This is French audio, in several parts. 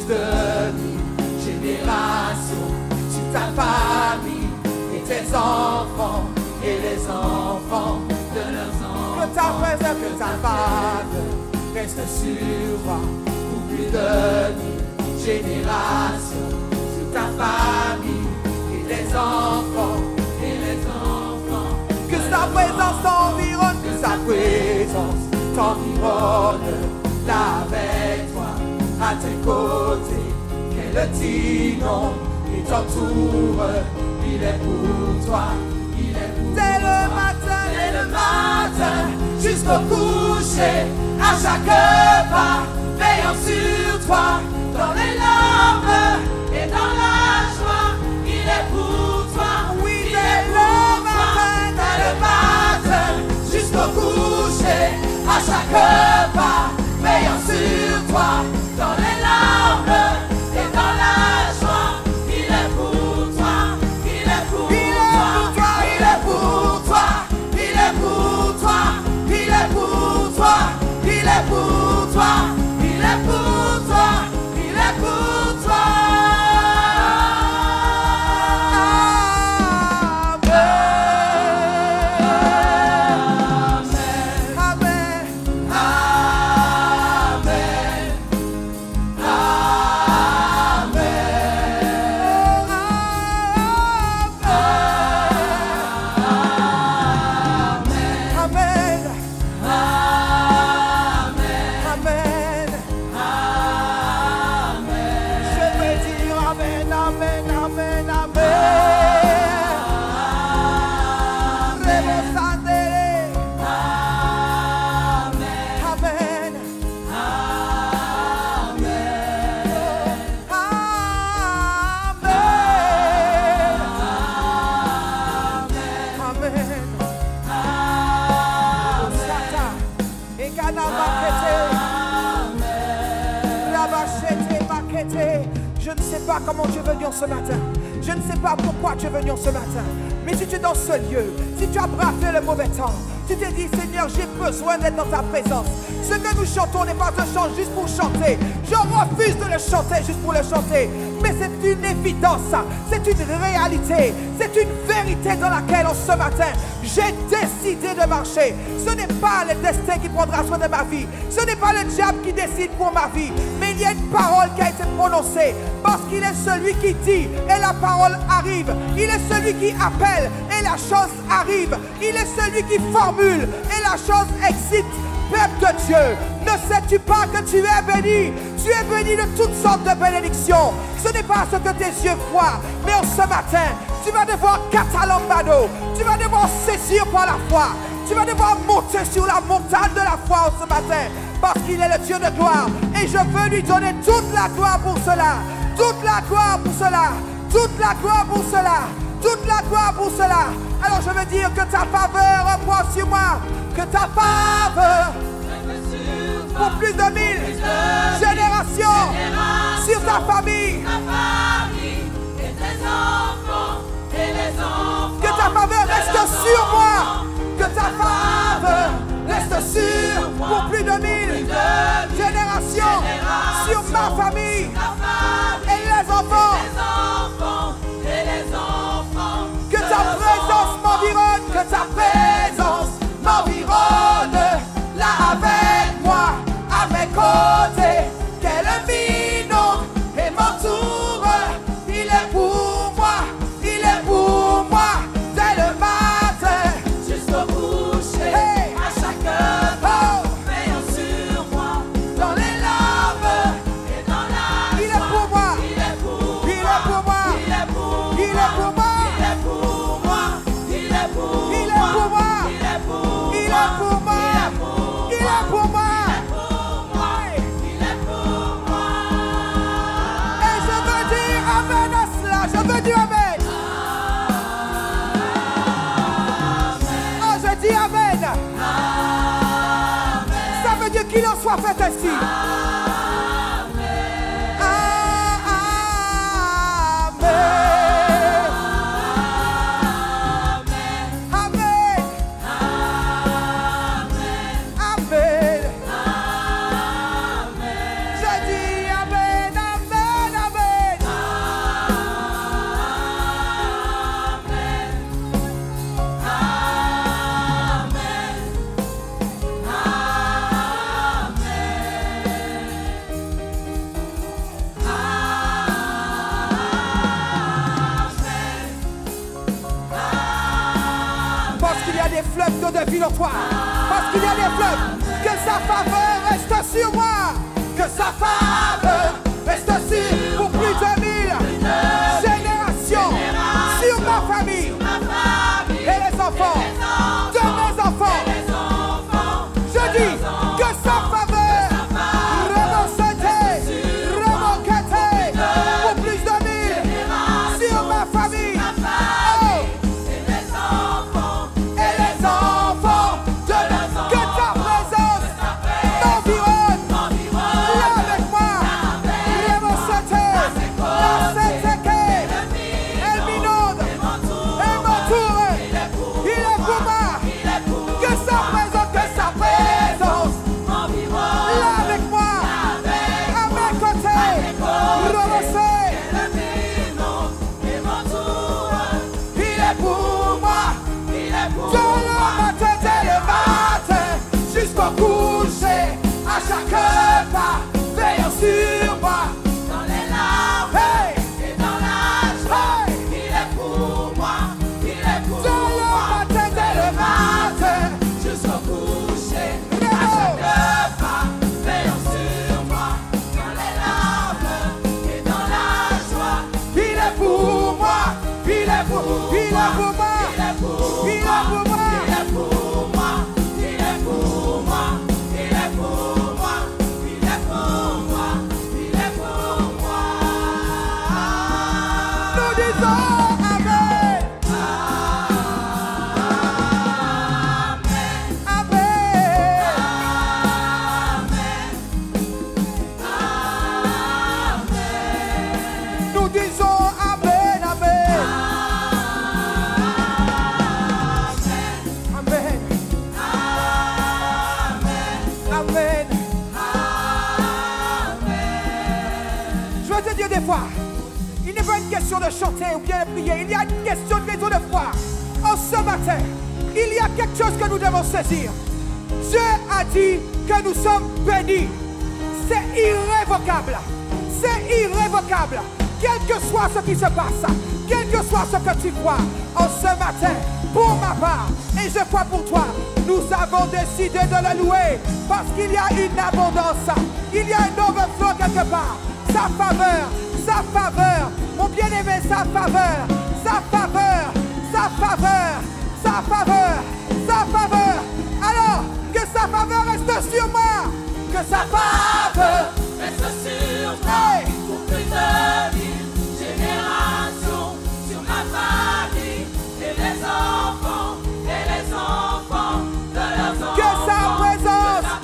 de 1000 générations sur ta famille et tes enfants et les enfants de leurs enfants. Que ta présence, que ta faveur reste sur toi pour plus de 1000 générations sur ta famille et les enfants et les enfants. Que sa présence t'environne, que sa présence t'environne, là avec toi, à tes côtés, qu'elle t'inonde et t'entoure. Il est pour toi, il est pour toi. Dès le matin, jusqu'au coucher, à chaque pas, veillant sur toi, dans les larmes et dans la joie. Il est pour toi, oui, il est pour toi. Dès le matin, jusqu'au coucher, à chaque pas, veillant sur toi, dans les larmes et dans la joie. Il est pour toi, il est pour toi, il est pour toi, il est pour toi, il est pour toi, il est pour toi, il est pour toi, il est pour toi. Je ne sais pas comment tu es venu ce matin. Je ne sais pas pourquoi tu es venu ce matin. Mais si tu es dans ce lieu, si tu as bravé le mauvais temps, tu t'es dit, Seigneur, j'ai besoin d'être dans ta présence. Ce que nous chantons n'est pas un chant juste pour chanter. Je refuse de le chanter juste pour le chanter. Mais c'est une évidence, c'est une réalité, c'est une vérité dans laquelle ce matin, j'ai décidé de marcher. Ce n'est pas le destin qui prendra soin de ma vie. Ce n'est pas le diable qui décide pour ma vie. Mais il y a une parole qui a été prononcée. Parce qu'il est celui qui dit et la parole arrive. Il est celui qui appelle et la chose arrive. Il est celui qui formule et la chose existe. Peuple de Dieu, ne sais-tu pas que tu es béni? Tu es béni de toutes sortes de bénédictions. Ce n'est pas ce que tes yeux voient, mais ce matin, tu vas devoir catalambado. Tu vas devoir saisir par la foi. Tu vas devoir monter sur la montagne de la foi ce matin. Parce qu'il est le Dieu de gloire. Et je veux lui donner toute la gloire pour cela. Toute la gloire pour cela. Toute la gloire pour cela. Toute la gloire pour cela. Alors je veux dire que ta faveur reprend sur moi. Que ta faveur pour plus de 1000 générations sur ta famille. Et tes enfants et les enfants. Que ta faveur reste sur moi. Que ta faveur reste sur pour plus de 1000 générations sur ma famille et les enfants. Que ta présence m'environne, que ta présence m'environne, là avec moi, à mes côtés, qu'elle m'inonde et m'entoure. Il est pour moi, il est pour moi, dès le matin jusqu'au coucher, à chaque pas, veillant sur moi, dans les larmes et dans la joie. Il est pour moi, il est pour moi, il est pour moi, il est pour moi. Je veux dire amen. Oh, je dis amen. Ça veut dire qu'il en soit fait ainsi. Amen. Je dis amen, amen. d'eau de vie en toi. Parce qu'il y a des fleuves. Que sa faveur reste sur moi. Que sa faveur reste sur pour plus de 1000 générations. Sur ma famille. Et les enfants. De mes enfants. Je dis que sa faveur remonte, remonte pour plus de 1000 sur ma famille. À chaque pas, veillant sur moi. Dans les larmes et dans la joie, il est pour moi, il est pour moi. Dans le matin et le matin, jusqu'au coucher. À chaque pas, veillant sur moi. Dans les larmes et dans la joie, il est pour moi, il est pour moi, il est pour moi, il est pour moi, il est pour moi, il est pour moi. Des fois, il n'est pas une question de chanter ou bien de prier, il y a une question de raison de foi. En ce matin, il y a quelque chose que nous devons saisir. Dieu a dit que nous sommes bénis. C'est irrévocable. C'est irrévocable. Quel que soit ce qui se passe, quel que soit ce que tu crois, en ce matin, pour ma part, et je crois pour toi, nous avons décidé de le louer parce qu'il y a une abondance, il y a un overflow quelque part. Sa faveur, mon bien-aimé, sa faveur, sa faveur, sa faveur, sa faveur, sa faveur. Alors, que sa faveur reste sur moi, que sa faveur reste sur moi, pour plus de 1000 générations, sur ma famille, et les enfants de leurs enfants. Que sa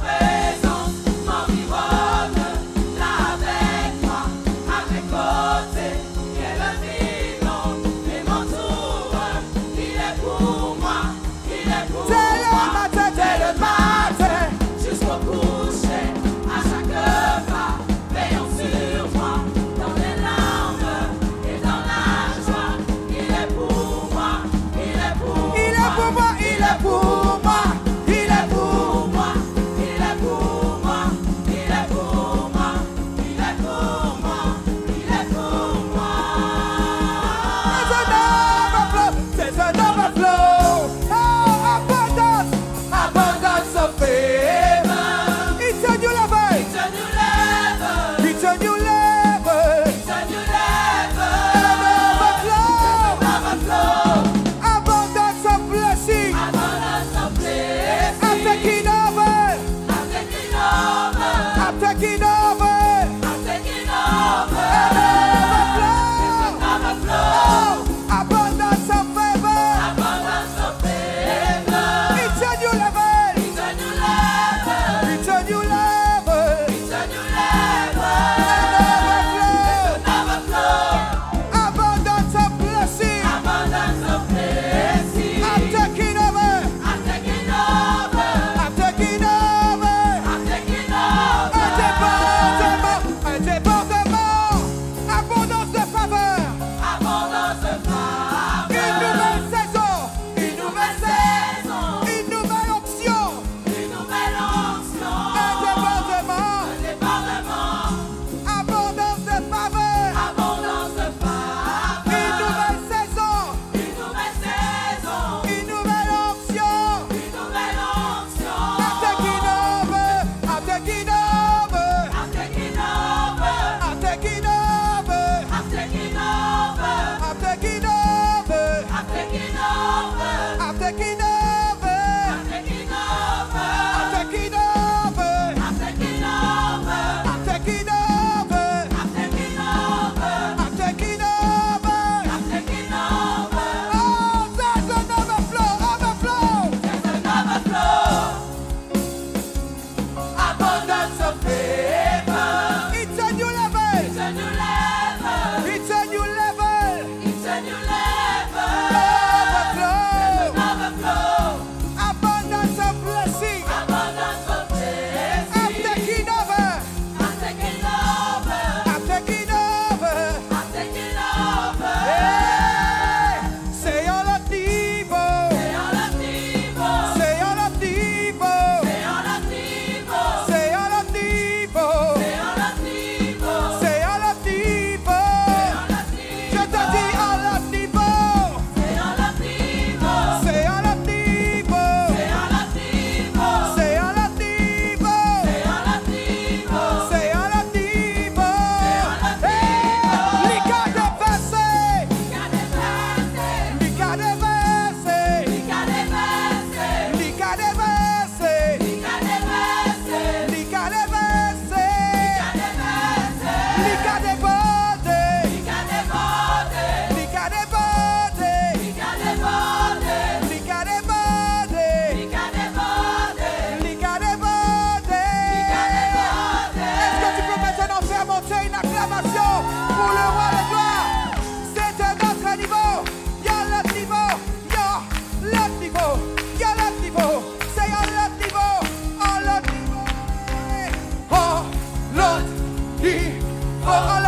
présence m'environne. Jusqu'au coucher, à chaque pas, veillant sur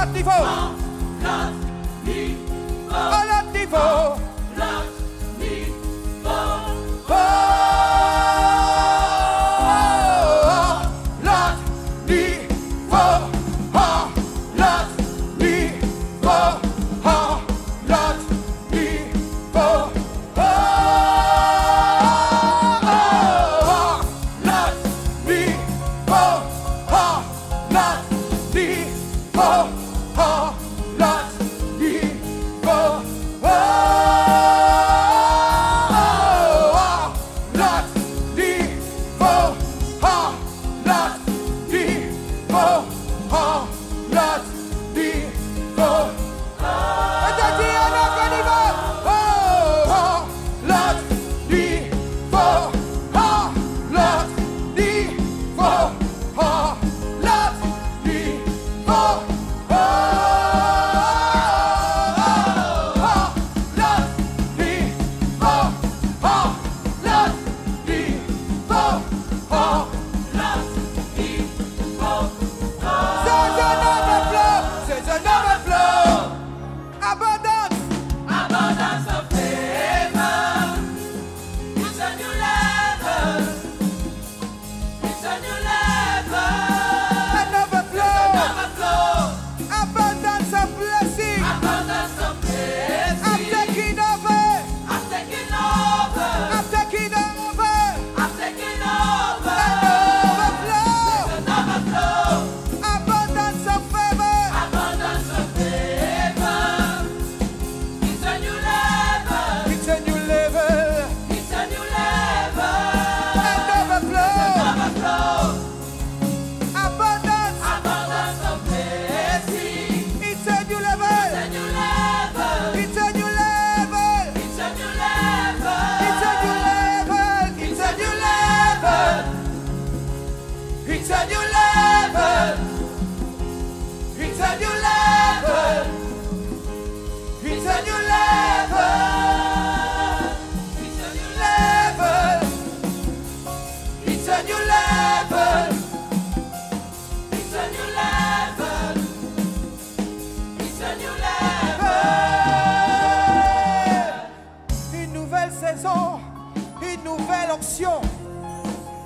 l'autre niveau. À l'autre niveau.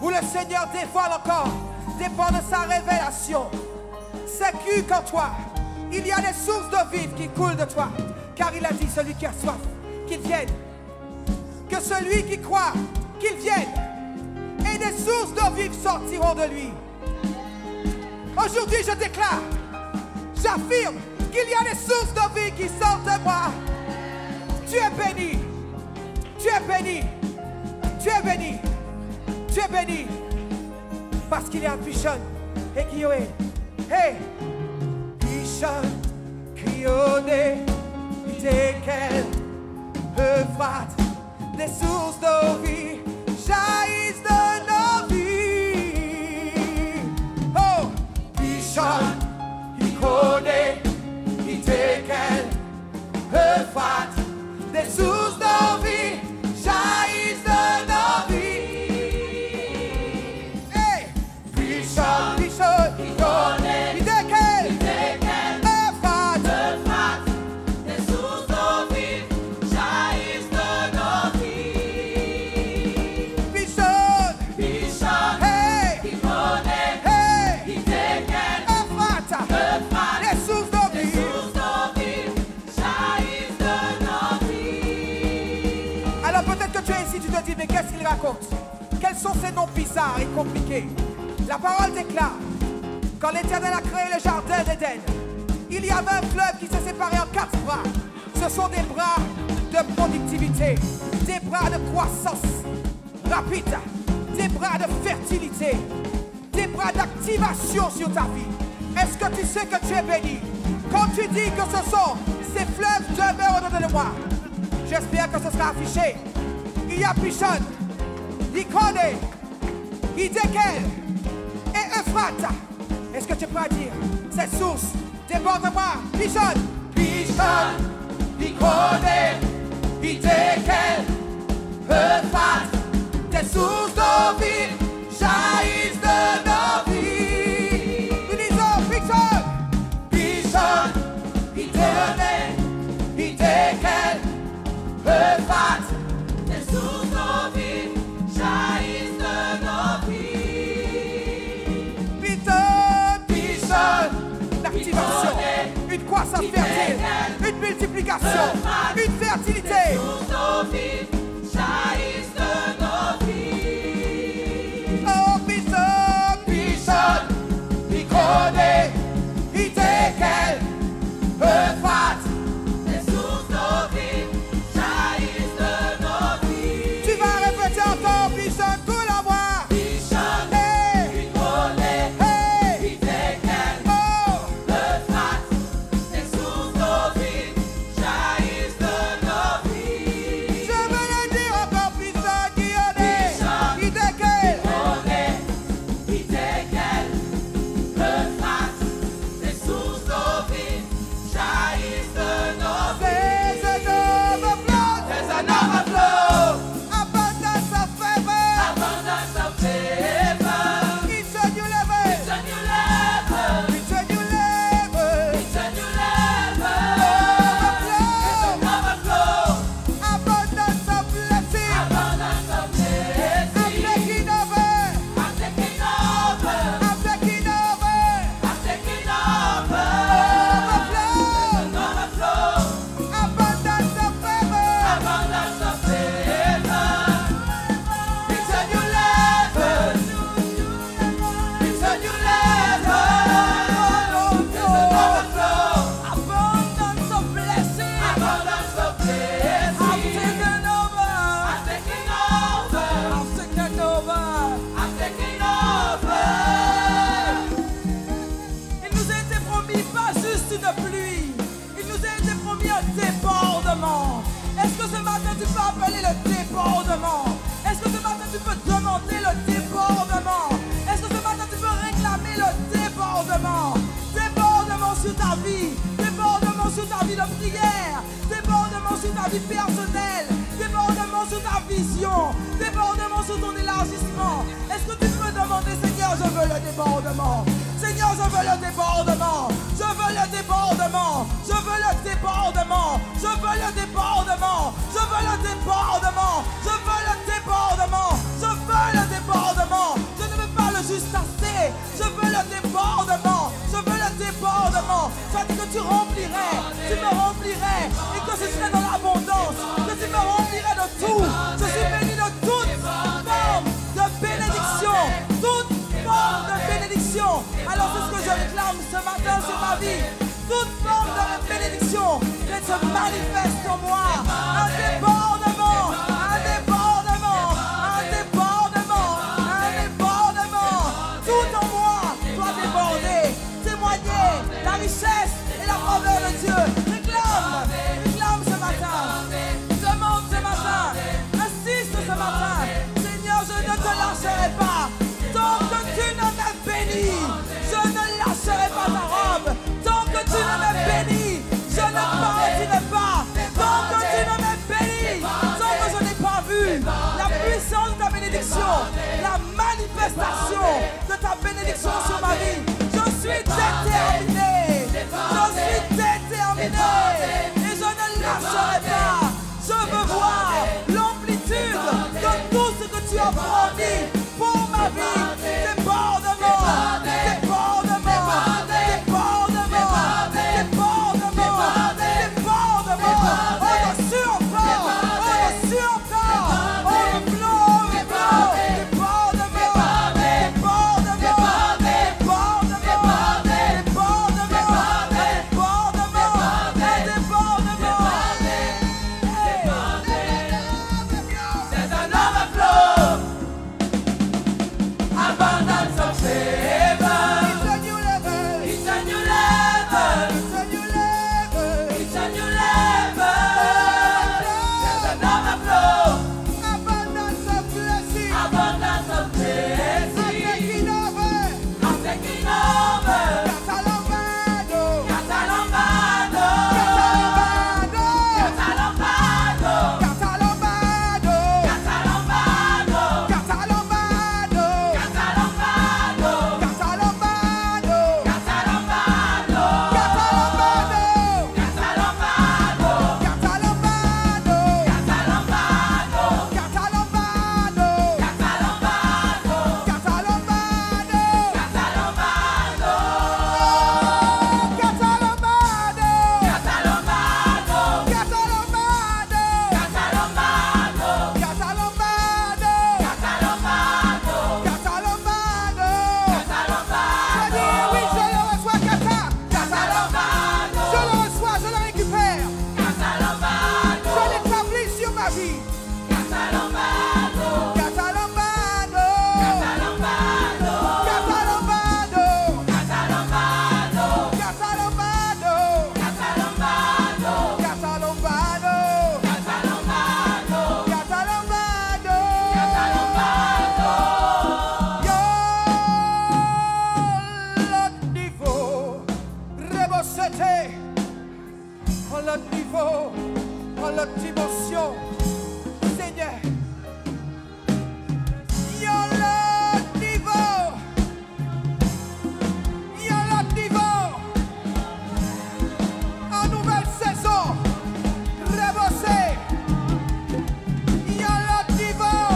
Où le Seigneur dévoile encore, dépend de sa révélation. C'est qu'en toi, il y a des sources d'eau vive qui coulent de toi. Car il a dit, celui qui a soif, qu'il vienne. Que celui qui croit, qu'il vienne. Et des sources d'eau vive sortiront de lui. Aujourd'hui, je déclare, j'affirme qu'il y a des sources d'eau vive qui sortent de moi. Tu es béni. Tu es béni. Tu es béni. Tu es béni. Parce qu'il y a un Pichon et qui est. Hey! Pichon, crionné, desquels Euphrate, des sources d'eau vie jaillissent de nos vies. Oh! Pichon, crionné, desquels Euphrate, des sources d'eau vie jaillissent de nos vies. Hey! Pichon, Pichon, crionné, desquels Euphrate, des sources d'eau vive jaillissent de nos vies. Pichon, Pichon, hey! crionné, Hey! desquels Euphrate, des sources d'eau des vive. sources d'eau vive jaillissent de nos vies. Alors peut-être que tu es ici, tu te dis, mais qu'est-ce qu'il raconte? Quels sont ces noms bizarres et compliqués? La parole déclare, quand l'Éternel a créé le jardin d'Éden, il y avait un fleuve qui s'est séparé en 4 bras. Ce sont des bras de productivité, des bras de croissance rapide, des bras de fertilité, des bras d'activation sur ta vie. Est-ce que tu sais que tu es béni? Quand tu dis que ce sont ces fleuves demeurent au-dedans de moi, j'espère que ce sera affiché. Il y a Pichon, Icône, Idékel et Euphrate. Est-ce que tu peux dire ces sources débordent de moi? Pichon, Pichon, Icône, Idékel, Euphrate, des sources d'eau vive jaillissent de nos vies. Nous disons Pichon, Pichon, une croissance fertile, une multiplication, une fertilité. Sous nos vies, jaillissent de nos vies. Oh, Bishop, Bishop, il connaît, il décale, Euphrate. Et sous nos vies, jaillissent de nos vies. Tu vas répéter encore, Bishop, tout la voix. Bishop, Hey, il connaît, hey, il décale, oh, Euphrate. Et sous nos vies, jaillissent de nos vies. je veux le dire encore, Bishop, qui en est, il décale. Connaît, il décale, Euphrate. Et sous nos vies, jaillissent de nos vies. There's an overflow, There's an overflow, abundance of favor. abundance of favor. It's a new level, It's a new level, it's a new level. it's a new level. Overflow, Overflow, abundance of blessing. abundance of I'm blessing. taking over, I'm taking over, I'm taking over. I'm taking over. Overflow, An overflow, abundance of favor. abundance of favor. It's a new level, it's a new level. There's an overflow, Abundance of blessing. abundance of blessing. I'm taking over, I'm taking over, I'm taking over. I'm taking over. Il nous a été promis pas juste une pluie, il nous a été promis un débordement. Est-ce que ce matin tu peux appeler le débordement? Est-ce que ce matin tu peux demander le débordement? Est-ce que ce matin tu peux réclamer le débordement? Débordement sur ta vie, débordement sur ta vie de prière, débordement sur ta vie personnelle, débordement sur ta vision, débordement sur ton élargissement. Est-ce que tu peux demander, Seigneur, je veux le débordement. Seigneur, je veux le débordement. Je veux le débordement. Je veux le débordement. Je veux le débordement. Je veux le débordement. Je veux le débordement. Je veux le débordement. Je ne veux pas le juste assez. Je veux le débordement. Je veux le débordement. Tu as dit que tu remplirais. Tu me remplirais. Et que je serais dans l'abondance. Que tu me remplirais de tout. Je suis béni de toute forme de bénédiction. Toute forme de bénédiction. Alors c'est ce que je réclame ce matin sur ma vie. Toute forme de bénédiction qu'elle se manifeste en moi. Un débordement, un débordement, un débordement, un débordement. Tout en moi doit déborder, témoigner la richesse et la faveur de Dieu. Réclame ce matin. Demande ce matin. Insiste ce matin. Seigneur, je ne te lâcherai pas. Tant que tu ne m'as béni, je ne lâcherai pas ta robe. Tant que tu ne m'as béni, je ne partirai pas. Tant que tu ne m'as béni, tant que je n'ai pas vu la puissance de ta bénédiction, la manifestation de ta bénédiction sur ma vie. Je suis déterminé. Je suis déterminé. Et je ne lâcherai pas. Je veux voir l'amplitude de tout ce que tu as promis pour ma vie. Débordement, débordement, débordement, débordement, débordement. Au-dessus encore, au-dessus encore. Overflow, overflow, débordement, débordement, débordement, débordement, débordement, débordement. en l'autre niveau, en l'autre dimension. Seigneur, il y a l'autre niveau, il y a l'autre niveau, en nouvelle saison, rebossé, il y a l'autre niveau,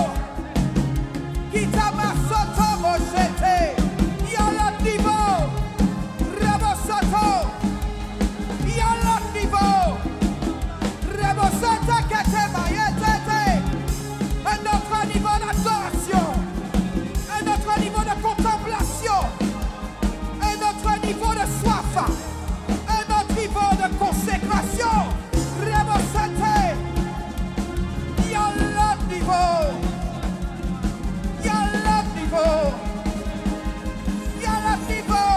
qui t'a massoto mochete, il y a l'autre niveau, rebossoto, il y a l'autre niveau, rebossoto que te maillette, un autre niveau d'adoration, un autre niveau de contemplation, un autre niveau de soif, un autre niveau de consécration, rebossoto, il y a l'autre niveau. Il y a l'autre niveau. Il y a l'autre niveau.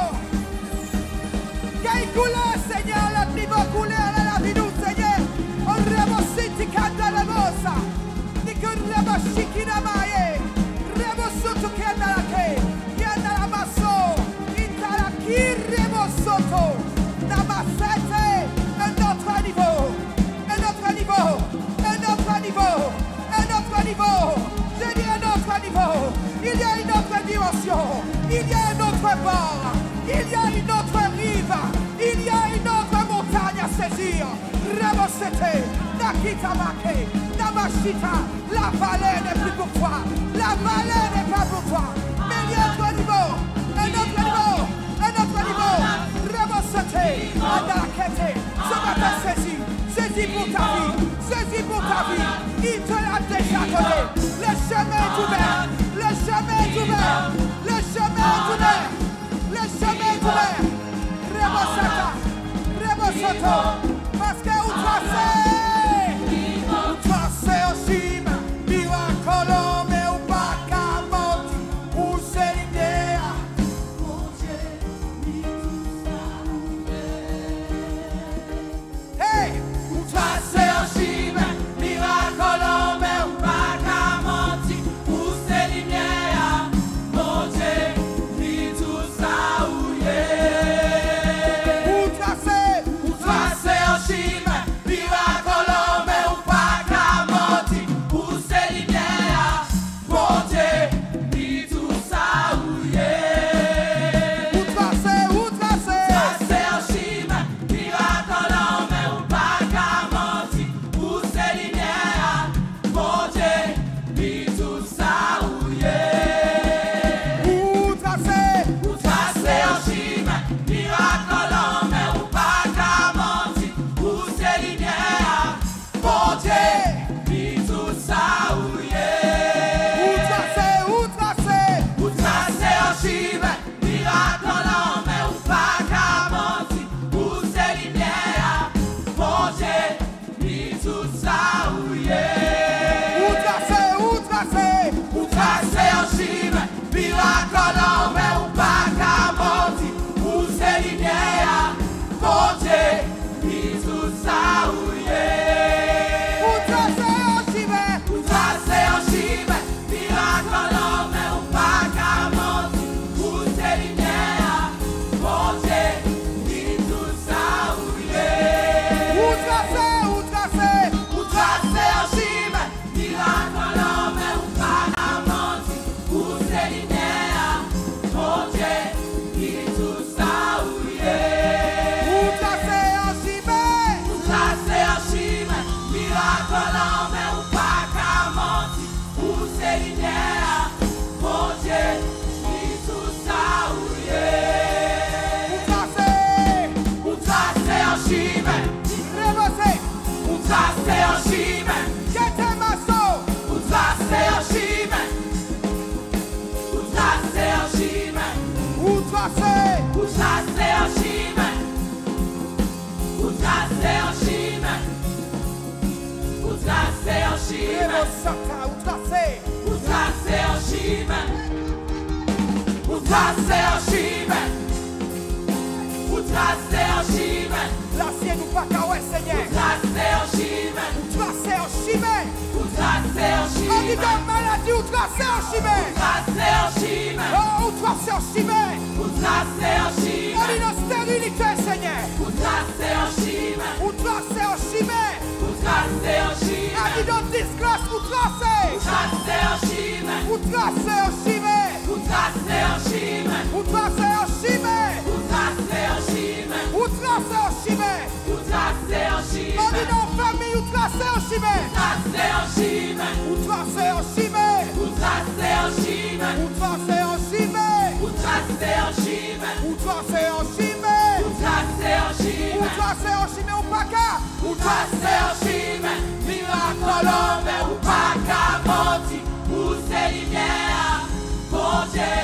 Qu'il coule, Seigneur, l'autre niveau coule à la vie nous, Seigneur. On rebossit, canta la mossa. Nique rebossi qui n'a maillé. Rebossoto qui est dans la quai. Qui est dans la masso. Intala qui rebossoto. Namassete. Un autre niveau. Un autre niveau. Un autre niveau. Un autre niveau. Je dis un autre niveau, il y a une autre dimension, il y a un autre bord, il y a une autre rive, il y a une autre montagne à saisir. Rebosete, Nakitamake, Namashita, la vallée n'est plus pour toi, la vallée n'est pas pour toi, mais il y a un autre niveau, un autre niveau, un autre niveau. Rebosete, Adakete, ce matin saisis pour ta vie, saisis pour ta vie, il te l'a déjà donné. Le chemin est ouvert, le chemin est ouvert, le chemin est ouvert, le chemin est ouvert. Rebosata, Rebosoto, parce que vous tracez au cime, miracolo, mais ou pas qu'à monter, ou c'est l'idée. Mon Dieu, hey, vous tracez au cime, miracolo, mais ou pas qu'à monter, ou c'est l'idée. Mon Dieu, tout ça où y est. Vous tracez au cime, miracolo, mais ou pas qu'à monter, ou c'est l'idée. Mon Dieu, tout ça où y est. Vous tracez au cime, miracolo, mais ou pas qu'à monter, ou c'est l'idée. Mon Dieu, tout ça où y est. Vous tracez au cime, miracolo, mais ou pas qu'à monter, ou c'est l'idée. Mon Dieu, tout ça où y est. Vous tracez au cime, miracolo, mais ou pas qu'à monter, ou c'est l'idée. Mon Dieu, tout ça où y est. Vous tracez au cime, miracolo, mais ou pas qu'à monter, ou c'est l'idée. Mon Dieu, tout ça où y est. Vous tracez au cime, miracolo, mais ou pas qu'à monter, ou c'est l'idée. Mon Dieu, tout ça où y est. Vous tracez au cime, miracolo, mais ou pas qu'à monter, ou c'est l'idée. Mon Dieu, tout ça où y est. Vous tracez au cime, miracolo, mais ou pas qu'à monter, ou c'est l'idée. Mon Dieu, tout ça où y est. Vous tracez au cime, vous tracez au cime, vous tracez au cime, vous tracez au cime, vous tracez au cime, vous tracez au cime, vous tracez au cime, vous tracez au cime, vous tracez au cime, vous tracez au cime. L'acier nous pas qu'à ouais, Seigneur. Vous tracez au cime, vous tracez au cime, vous tracez au cime. On dit de maladie, vous tracez au cime, vous tracez au cime. Oh, vous tracez au cime, vous tracez au cime. On dit de stérilité, Seigneur. Vous tracez au cime, vous tracez tracer un chemin, pour tracer un chemin, pour tracer un chemin, pour tracer un chemin, pour tracer un chemin, pour tracer un chemin. pour tracer un On dit chemin, dans la famille, ou tracer un chemin, tracer un chemin, ou tracer un chemin, pour tracer un chemin, ou tracer un chemin, pour tracer un chemin, ou tracer un chemin, pour tracer un ou chemin, tracer un chemin, ou pas qu'à, pour tracer un chemin, miracle l'homme ou pas qu'à mentir, pour ses lumières, bon Dieu,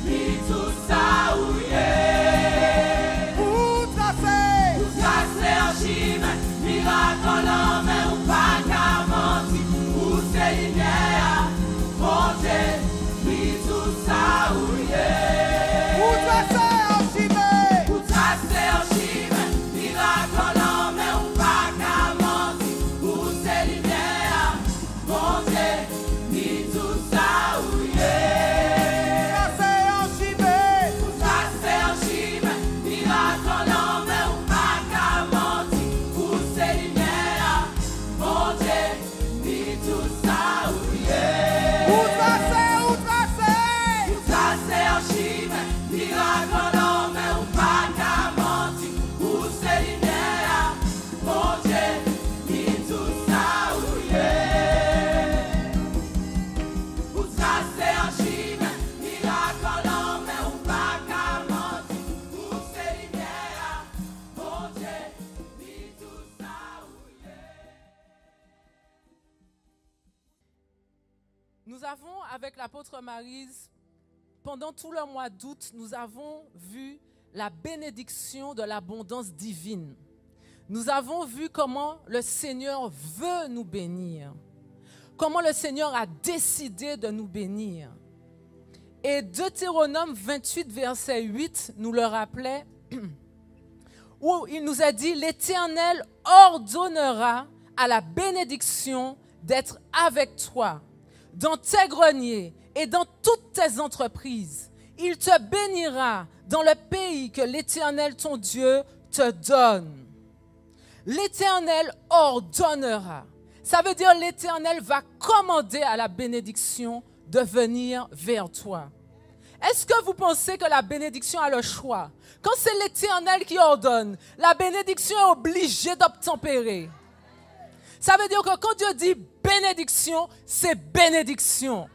mis tout ça où il est. ou tracer, Pour tracer un chemin, miracle l'homme ou pas qu'à mentir, pour ses lumières, bon Dieu, mis tout ça où il est. ou tracer un chemin, Pour tracer un chemin, miracle l'homme ou pas qu'à mentir, pour ses lumières, bon Dieu, mis tout ça où il est. tracer un chemin, Pour tracer un chemin, miracle l'homme ou pas qu'à mentir, pour ses lumières, bon Dieu, mis tout ça où il est. ou tracer, ou tracer. Pour tracer un chemin, miracle l'homme ou pas qu'à mentir, pour ses lumières, bon Dieu, mis tout ça où il est. Pour tracer un chemin, miracle l'homme ou pas qu'à mentir, pour ses lumières, bon Dieu, mis tout ça où il est. Nous avons, avec l'apôtre Maryse, pendant tout le mois d'août, nous avons vu la bénédiction de l'abondance divine. Nous avons vu comment le Seigneur veut nous bénir, comment le Seigneur a décidé de nous bénir. Et Deutéronome 28, verset 8, nous le rappelait, où il nous a dit « L'Éternel ordonnera à la bénédiction d'être avec toi dans tes greniers et dans toutes tes entreprises. Il te bénira dans le pays que l'Éternel, ton Dieu, te donne. » L'Éternel ordonnera. Ça veut dire l'Éternel va commander à la bénédiction de venir vers toi. Est-ce que vous pensez que la bénédiction a le choix? Quand c'est l'Éternel qui ordonne, la bénédiction est obligée d'obtempérer. Ça veut dire que quand Dieu dit bénédiction, c'est bénédiction.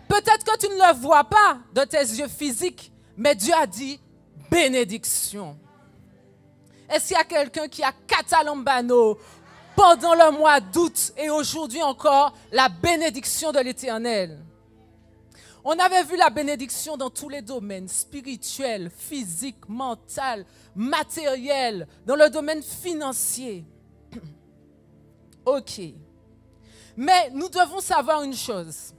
Peut-être que tu ne le vois pas de tes yeux physiques, mais Dieu a dit bénédiction. Est-ce qu'il y a quelqu'un qui a Catalambano pendant le mois d'août et aujourd'hui encore la bénédiction de l'Éternel? On avait vu la bénédiction dans tous les domaines, spirituel, physique, mental, matériel, dans le domaine financier. OK. Mais nous devons savoir une chose.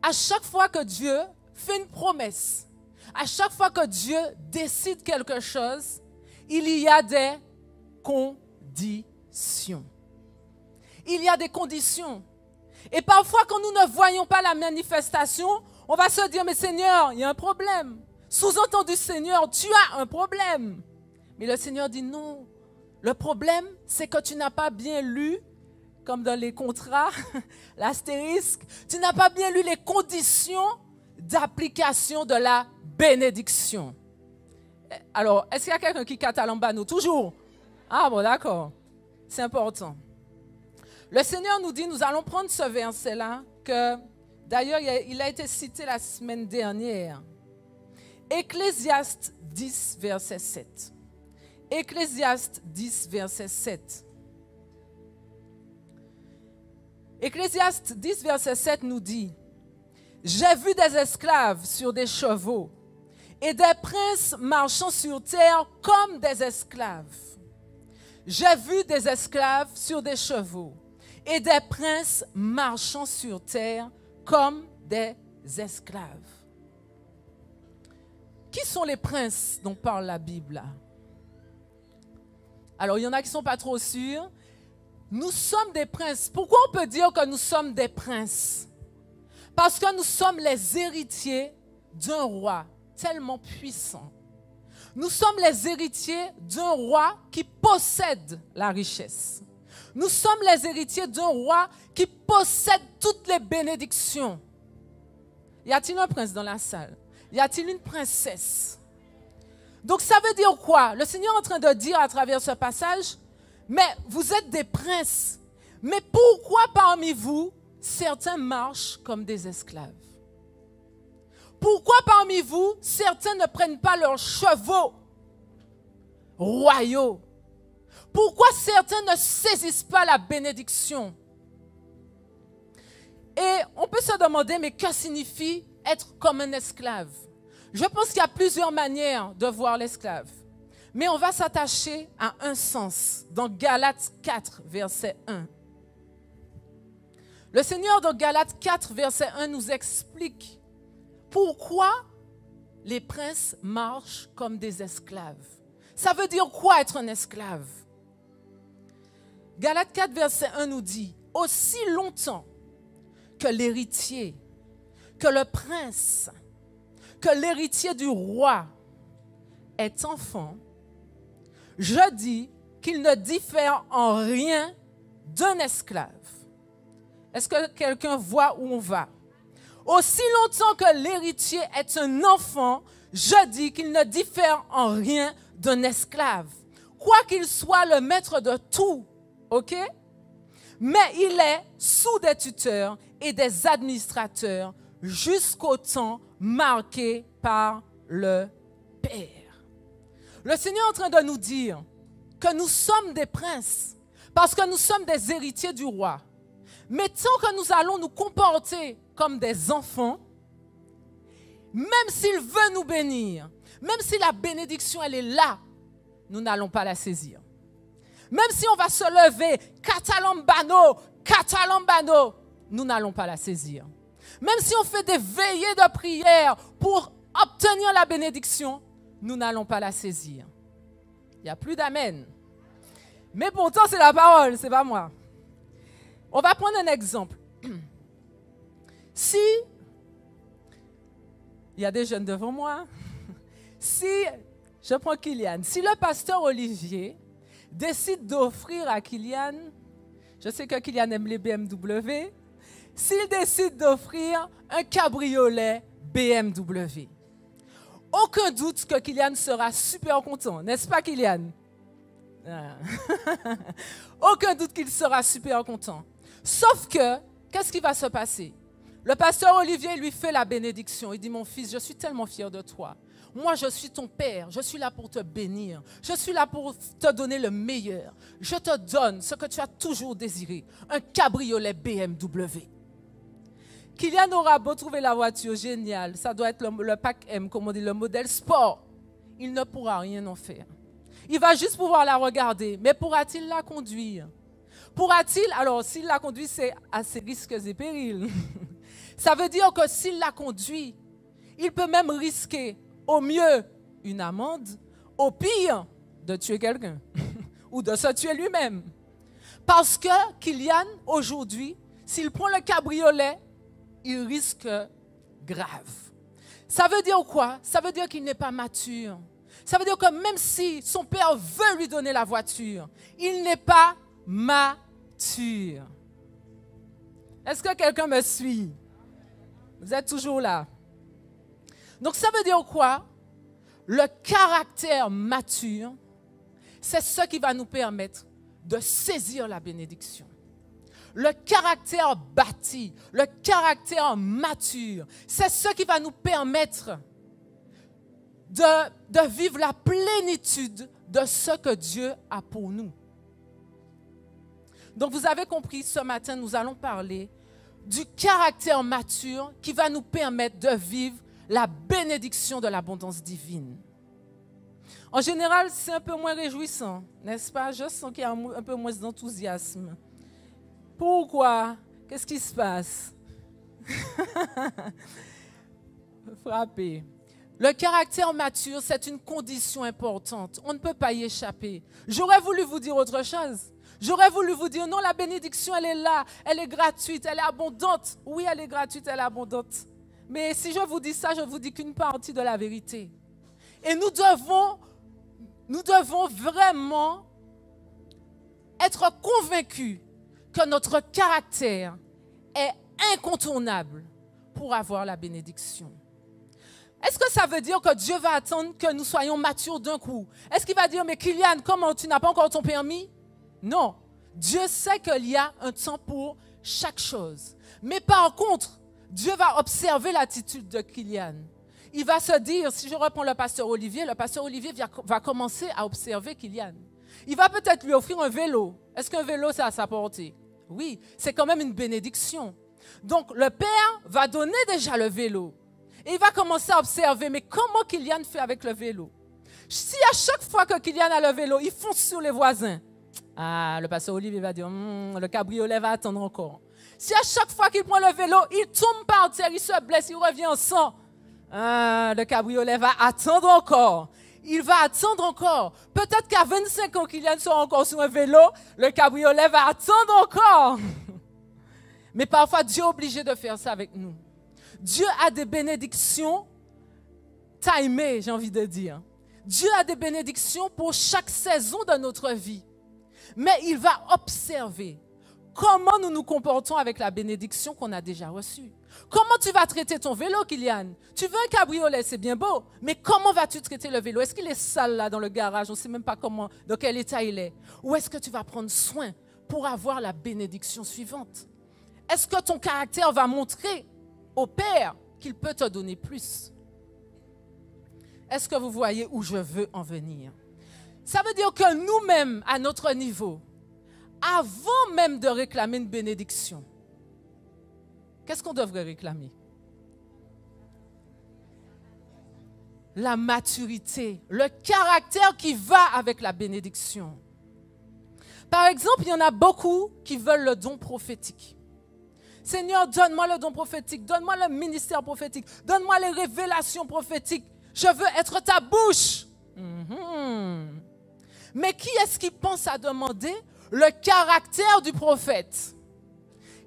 À chaque fois que Dieu fait une promesse, à chaque fois que Dieu décide quelque chose, il y a des conditions. Il y a des conditions. Et parfois, quand nous ne voyons pas la manifestation, on va se dire, mais Seigneur, il y a un problème. Sous-entendu, Seigneur, tu as un problème. Mais le Seigneur dit non. Le problème, c'est que tu n'as pas bien lu, comme dans les contrats, l'astérisque, tu n'as pas bien lu les conditions d'application de la bénédiction. Alors, est-ce qu'il y a quelqu'un qui catalambano? Toujours? Ah bon, d'accord. C'est important. Le Seigneur nous dit, nous allons prendre ce verset-là, que d'ailleurs il a été cité la semaine dernière. Ecclésiaste 10, verset 7. Ecclésiaste 10, verset 7. Ecclésiaste 10, verset 7 nous dit, « J'ai vu des esclaves sur des chevaux et des princes marchant sur terre comme des esclaves. J'ai vu des esclaves sur des chevaux et des princes marchant sur terre comme des esclaves. » Qui sont les princes dont parle la Bible là? Alors, il y en a qui ne sont pas trop sûrs. Nous sommes des princes. Pourquoi on peut dire que nous sommes des princes? Parce que nous sommes les héritiers d'un roi tellement puissant. Nous sommes les héritiers d'un roi qui possède la richesse. Nous sommes les héritiers d'un roi qui possède toutes les bénédictions. Y a-t-il un prince dans la salle? Y a-t-il une princesse? Donc ça veut dire quoi? Le Seigneur est en train de dire à travers ce passage, mais vous êtes des princes. Mais pourquoi parmi vous, certains marchent comme des esclaves? Pourquoi parmi vous, certains ne prennent pas leurs chevaux royaux? Pourquoi certains ne saisissent pas la bénédiction? Et on peut se demander, mais que signifie être comme un esclave? Je pense qu'il y a plusieurs manières de voir l'esclave. Mais on va s'attacher à un sens dans Galates 4, verset 1. Le Seigneur dans Galates 4, verset 1 nous explique pourquoi les princes marchent comme des esclaves. Ça veut dire quoi être un esclave? Galates 4, verset 1 nous dit, aussi longtemps que l'héritier, que le prince, que l'héritier du roi est enfant, je dis qu'il ne diffère en rien d'un esclave. Est-ce que quelqu'un voit où on va? Aussi longtemps que l'héritier est un enfant, je dis qu'il ne diffère en rien d'un esclave. Quoi qu'il soit le maître de tout, ok? Mais il est sous des tuteurs et des administrateurs jusqu'au temps marqué par le Père. Le Seigneur est en train de nous dire que nous sommes des princes parce que nous sommes des héritiers du roi. Mais tant que nous allons nous comporter comme des enfants, même s'il veut nous bénir, même si la bénédiction elle est là, nous n'allons pas la saisir. Même si on va se lever, Catalambano, nous n'allons pas la saisir. Même si on fait des veillées de prière pour obtenir la bénédiction, nous n'allons pas la saisir. Il n'y a plus d'amen. Mais pourtant, c'est la parole, ce n'est pas moi. On va prendre un exemple. Si, il y a des jeunes devant moi, si, je prends Kylian, si le pasteur Olivier décide d'offrir à Kylian, je sais que Kylian aime les BMW, s'il décide d'offrir un cabriolet BMW, aucun doute que Kylian sera super content, n'est-ce pas Kylian? Aucun doute qu'il sera super content. Sauf que, qu'est-ce qui va se passer? Le pasteur Olivier lui fait la bénédiction. Il dit, mon fils, je suis tellement fier de toi. Moi, je suis ton père. Je suis là pour te bénir. Je suis là pour te donner le meilleur. Je te donne ce que tu as toujours désiré. Un cabriolet BMW. Kylian aura beau trouver la voiture géniale. Ça doit être le pack M, comme on dit, le modèle sport. Il ne pourra rien en faire. Il va juste pouvoir la regarder. Mais pourra-t-il la conduire? Pourra-t-il? Alors, s'il la conduit, c'est à ses risques et périls. Ça veut dire que s'il la conduit, il peut même risquer, au mieux, une amende, au pire, de tuer quelqu'un ou de se tuer lui-même. Parce que Kylian, aujourd'hui, s'il prend le cabriolet, il risque grave. Ça veut dire quoi? Ça veut dire qu'il n'est pas mature. Ça veut dire que même si son père veut lui donner la voiture, il n'est pas mature. Est-ce que quelqu'un me suit? Vous êtes toujours là. Donc ça veut dire quoi? Le caractère mature, c'est ce qui va nous permettre de saisir la bénédiction. Le caractère bâti, le caractère mature, c'est ce qui va nous permettre de vivre la plénitude de ce que Dieu a pour nous. Donc vous avez compris, ce matin, nous allons parler du caractère mature qui va nous permettre de vivre la bénédiction de l'abondance divine. En général, c'est un peu moins réjouissant, n'est-ce pas? Je sens qu'il y a un peu moins d'enthousiasme. Pourquoi? Qu'est-ce qui se passe? Frappé. Le caractère mature, c'est une condition importante. On ne peut pas y échapper. J'aurais voulu vous dire autre chose. J'aurais voulu vous dire, non, la bénédiction, elle est là, elle est gratuite, elle est abondante. Oui, elle est gratuite, elle est abondante. Mais si je vous dis ça, je vous dis qu'une partie de la vérité. Et nous devons vraiment être convaincu que notre caractère est incontournable pour avoir la bénédiction. Est-ce que ça veut dire que Dieu va attendre que nous soyons matures d'un coup? Est-ce qu'il va dire, mais Kylian, comment tu n'as pas encore ton permis? Non. Dieu sait qu'il y a un temps pour chaque chose. Mais par contre, Dieu va observer l'attitude de Kylian. Il va se dire, si je reprends le pasteur Olivier va commencer à observer Kylian. Il va peut-être lui offrir un vélo. Est-ce qu'un vélo, c'est à sa portée? Oui, c'est quand même une bénédiction. Donc, le Père va donner déjà le vélo. Et il va commencer à observer, mais comment Kylian fait avec le vélo? Si à chaque fois que Kylian a le vélo, il fonce sur les voisins, le pasteur Olivier va dire, le cabriolet va attendre encore. Si à chaque fois qu'il prend le vélo, il tombe par terre, il se blesse, il revient en sang, le cabriolet va attendre encore. Il va attendre encore. Peut-être qu'à 25 ans, Kylian sera encore sur un vélo, le cabriolet va attendre encore. Mais parfois, Dieu est obligé de faire ça avec nous. Dieu a des bénédictions timées, j'ai envie de dire. Dieu a des bénédictions pour chaque saison de notre vie. Mais il va observer comment nous nous comportons avec la bénédiction qu'on a déjà reçue. Comment tu vas traiter ton vélo, Kylian? Tu veux un cabriolet, c'est bien beau, mais comment vas-tu traiter le vélo? Est-ce qu'il est sale là dans le garage? On ne sait même pas comment, dans quel état il est. Ou est-ce que tu vas prendre soin pour avoir la bénédiction suivante? Est-ce que ton caractère va montrer au Père qu'il peut te donner plus? Est-ce que vous voyez où je veux en venir? Ça veut dire que nous-mêmes, à notre niveau, avant même de réclamer une bénédiction, qu'est-ce qu'on devrait réclamer? La maturité, le caractère qui va avec la bénédiction. Par exemple, il y en a beaucoup qui veulent le don prophétique. Seigneur, donne-moi le don prophétique, donne-moi le ministère prophétique, donne-moi les révélations prophétiques. Je veux être ta bouche. Mais qui est-ce qui pense à demander le caractère du prophète?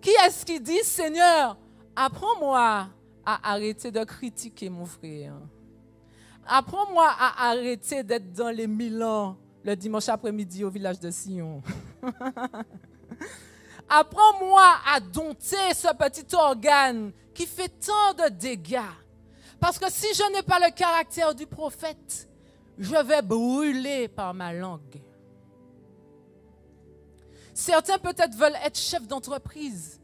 Qui est-ce qui dit, Seigneur, apprends-moi à arrêter de critiquer mon frère. Apprends-moi à arrêter d'être dans les 1000 ans le dimanche après-midi au village de Sion. Apprends-moi à dompter ce petit organe qui fait tant de dégâts. Parce que si je n'ai pas le caractère du prophète, je vais brûler par ma langue. Certains peut-être veulent être chefs d'entreprise.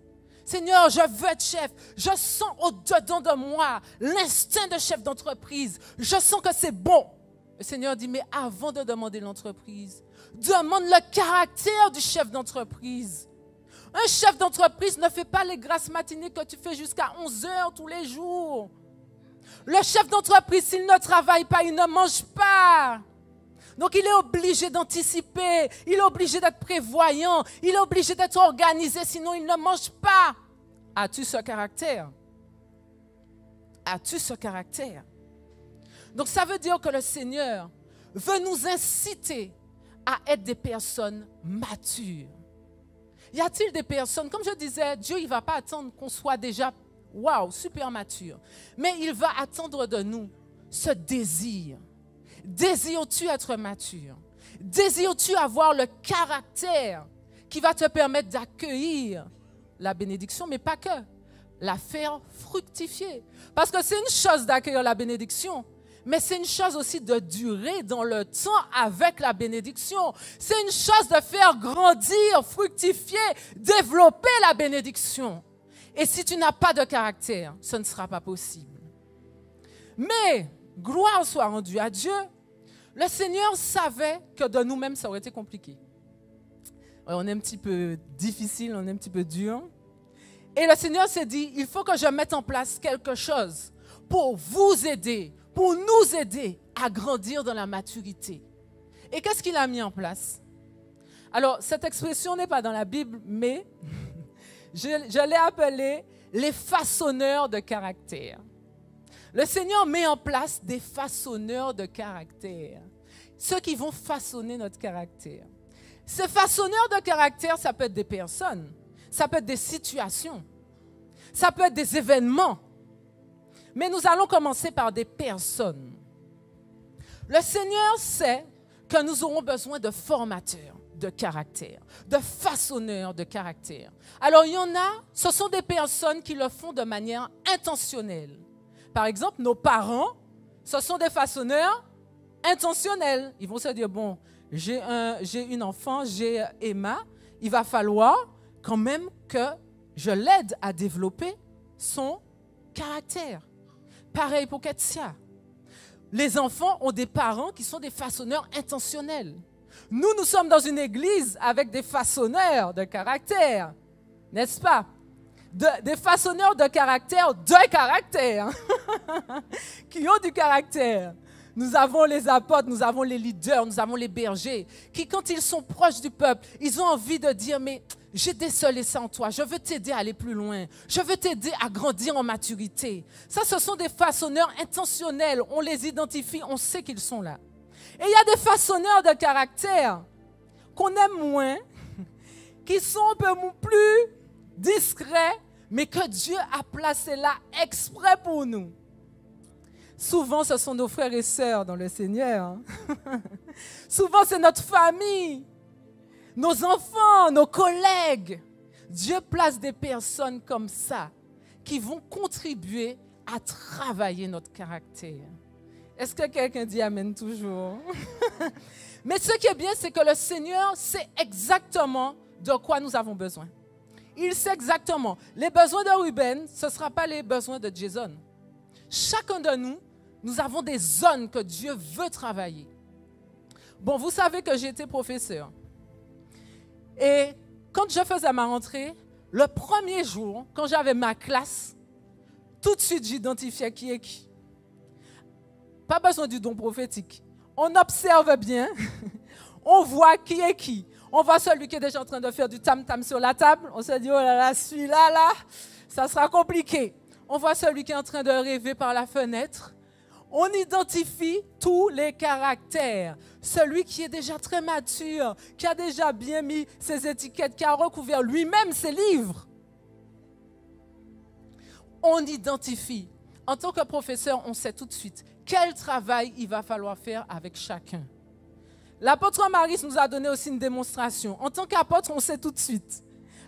Seigneur, je veux être chef. Je sens au-dedans de moi l'instinct de chef d'entreprise. Je sens que c'est bon. Le Seigneur dit, mais avant de demander l'entreprise, demande le caractère du chef d'entreprise. Un chef d'entreprise ne fait pas les grasses matinées que tu fais jusqu'à 11h tous les jours. Le chef d'entreprise, s'il ne travaille pas, il ne mange pas. Donc, il est obligé d'anticiper, il est obligé d'être prévoyant, il est obligé d'être organisé, sinon il ne mange pas. As-tu ce caractère? As-tu ce caractère? Donc, ça veut dire que le Seigneur veut nous inciter à être des personnes matures. Y a-t-il des personnes, comme je disais, Dieu, il ne va pas attendre qu'on soit déjà, waouh, super mature. Mais il va attendre de nous ce désir. Désires-tu être mature? Désires-tu avoir le caractère qui va te permettre d'accueillir la bénédiction, mais pas que, la faire fructifier? Parce que c'est une chose d'accueillir la bénédiction, mais c'est une chose aussi de durer dans le temps avec la bénédiction. C'est une chose de faire grandir, fructifier, développer la bénédiction. Et si tu n'as pas de caractère, ce ne sera pas possible. Mais, gloire soit rendue à Dieu, le Seigneur savait que de nous-mêmes, ça aurait été compliqué. On est un petit peu difficile, on est un petit peu dur. Et le Seigneur s'est dit, il faut que je mette en place quelque chose pour vous aider, pour nous aider à grandir dans la maturité. Et qu'est-ce qu'il a mis en place? Alors, cette expression n'est pas dans la Bible, mais je l'ai appelée les façonneurs de caractère. Le Seigneur met en place des façonneurs de caractère, ceux qui vont façonner notre caractère. Ces façonneurs de caractère, ça peut être des personnes, ça peut être des situations, ça peut être des événements. Mais nous allons commencer par des personnes. Le Seigneur sait que nous aurons besoin de formateurs, de caractère, de façonneurs de caractère. Alors, il y en a, ce sont des personnes qui le font de manière intentionnelle. Par exemple, nos parents, ce sont des façonneurs intentionnels. Ils vont se dire, bon, j'ai une enfant, j'ai Emma, il va falloir quand même que je l'aide à développer son caractère. Pareil pour Ketsia. Les enfants ont des parents qui sont des façonneurs intentionnels. Nous sommes dans une église avec des façonneurs de caractère, n'est-ce pas? Des façonneurs de caractère, qui ont du caractère. Nous avons les apôtres, nous avons les leaders, nous avons les bergers, qui, quand ils sont proches du peuple, ils ont envie de dire, mais j'ai décelé ça en toi, je veux t'aider à aller plus loin, je veux t'aider à grandir en maturité. Ça, ce sont des façonneurs intentionnels, on les identifie, on sait qu'ils sont là. Et il y a des façonneurs de caractère qu'on aime moins, qui sont un peu plus discrets, mais que Dieu a placés là exprès pour nous. Souvent, ce sont nos frères et sœurs dans le Seigneur. Souvent, c'est notre famille, nos enfants, nos collègues. Dieu place des personnes comme ça qui vont contribuer à travailler notre caractère. Est-ce que quelqu'un dit Amen toujours? Mais ce qui est bien, c'est que le Seigneur sait exactement de quoi nous avons besoin. Il sait exactement. Les besoins de Ruben, ce ne sera pas les besoins de Jason. Chacun de nous, nous avons des zones que Dieu veut travailler. Bon, vous savez que j'ai été professeur. Et quand je faisais ma rentrée, le premier jour, quand j'avais ma classe, tout de suite, j'identifiais qui est qui. Pas besoin du don prophétique. On observe bien, on voit qui est qui. On voit celui qui est déjà en train de faire du tam-tam sur la table. On se dit, oh là là, celui-là, là, ça sera compliqué. On voit celui qui est en train de rêver par la fenêtre. On identifie tous les caractères. Celui qui est déjà très mature, qui a déjà bien mis ses étiquettes, qui a recouvert lui-même ses livres. On identifie. En tant que professeur, on sait tout de suite quel travail il va falloir faire avec chacun. L'apôtre Marie nous a donné aussi une démonstration. En tant qu'apôtre, on sait tout de suite.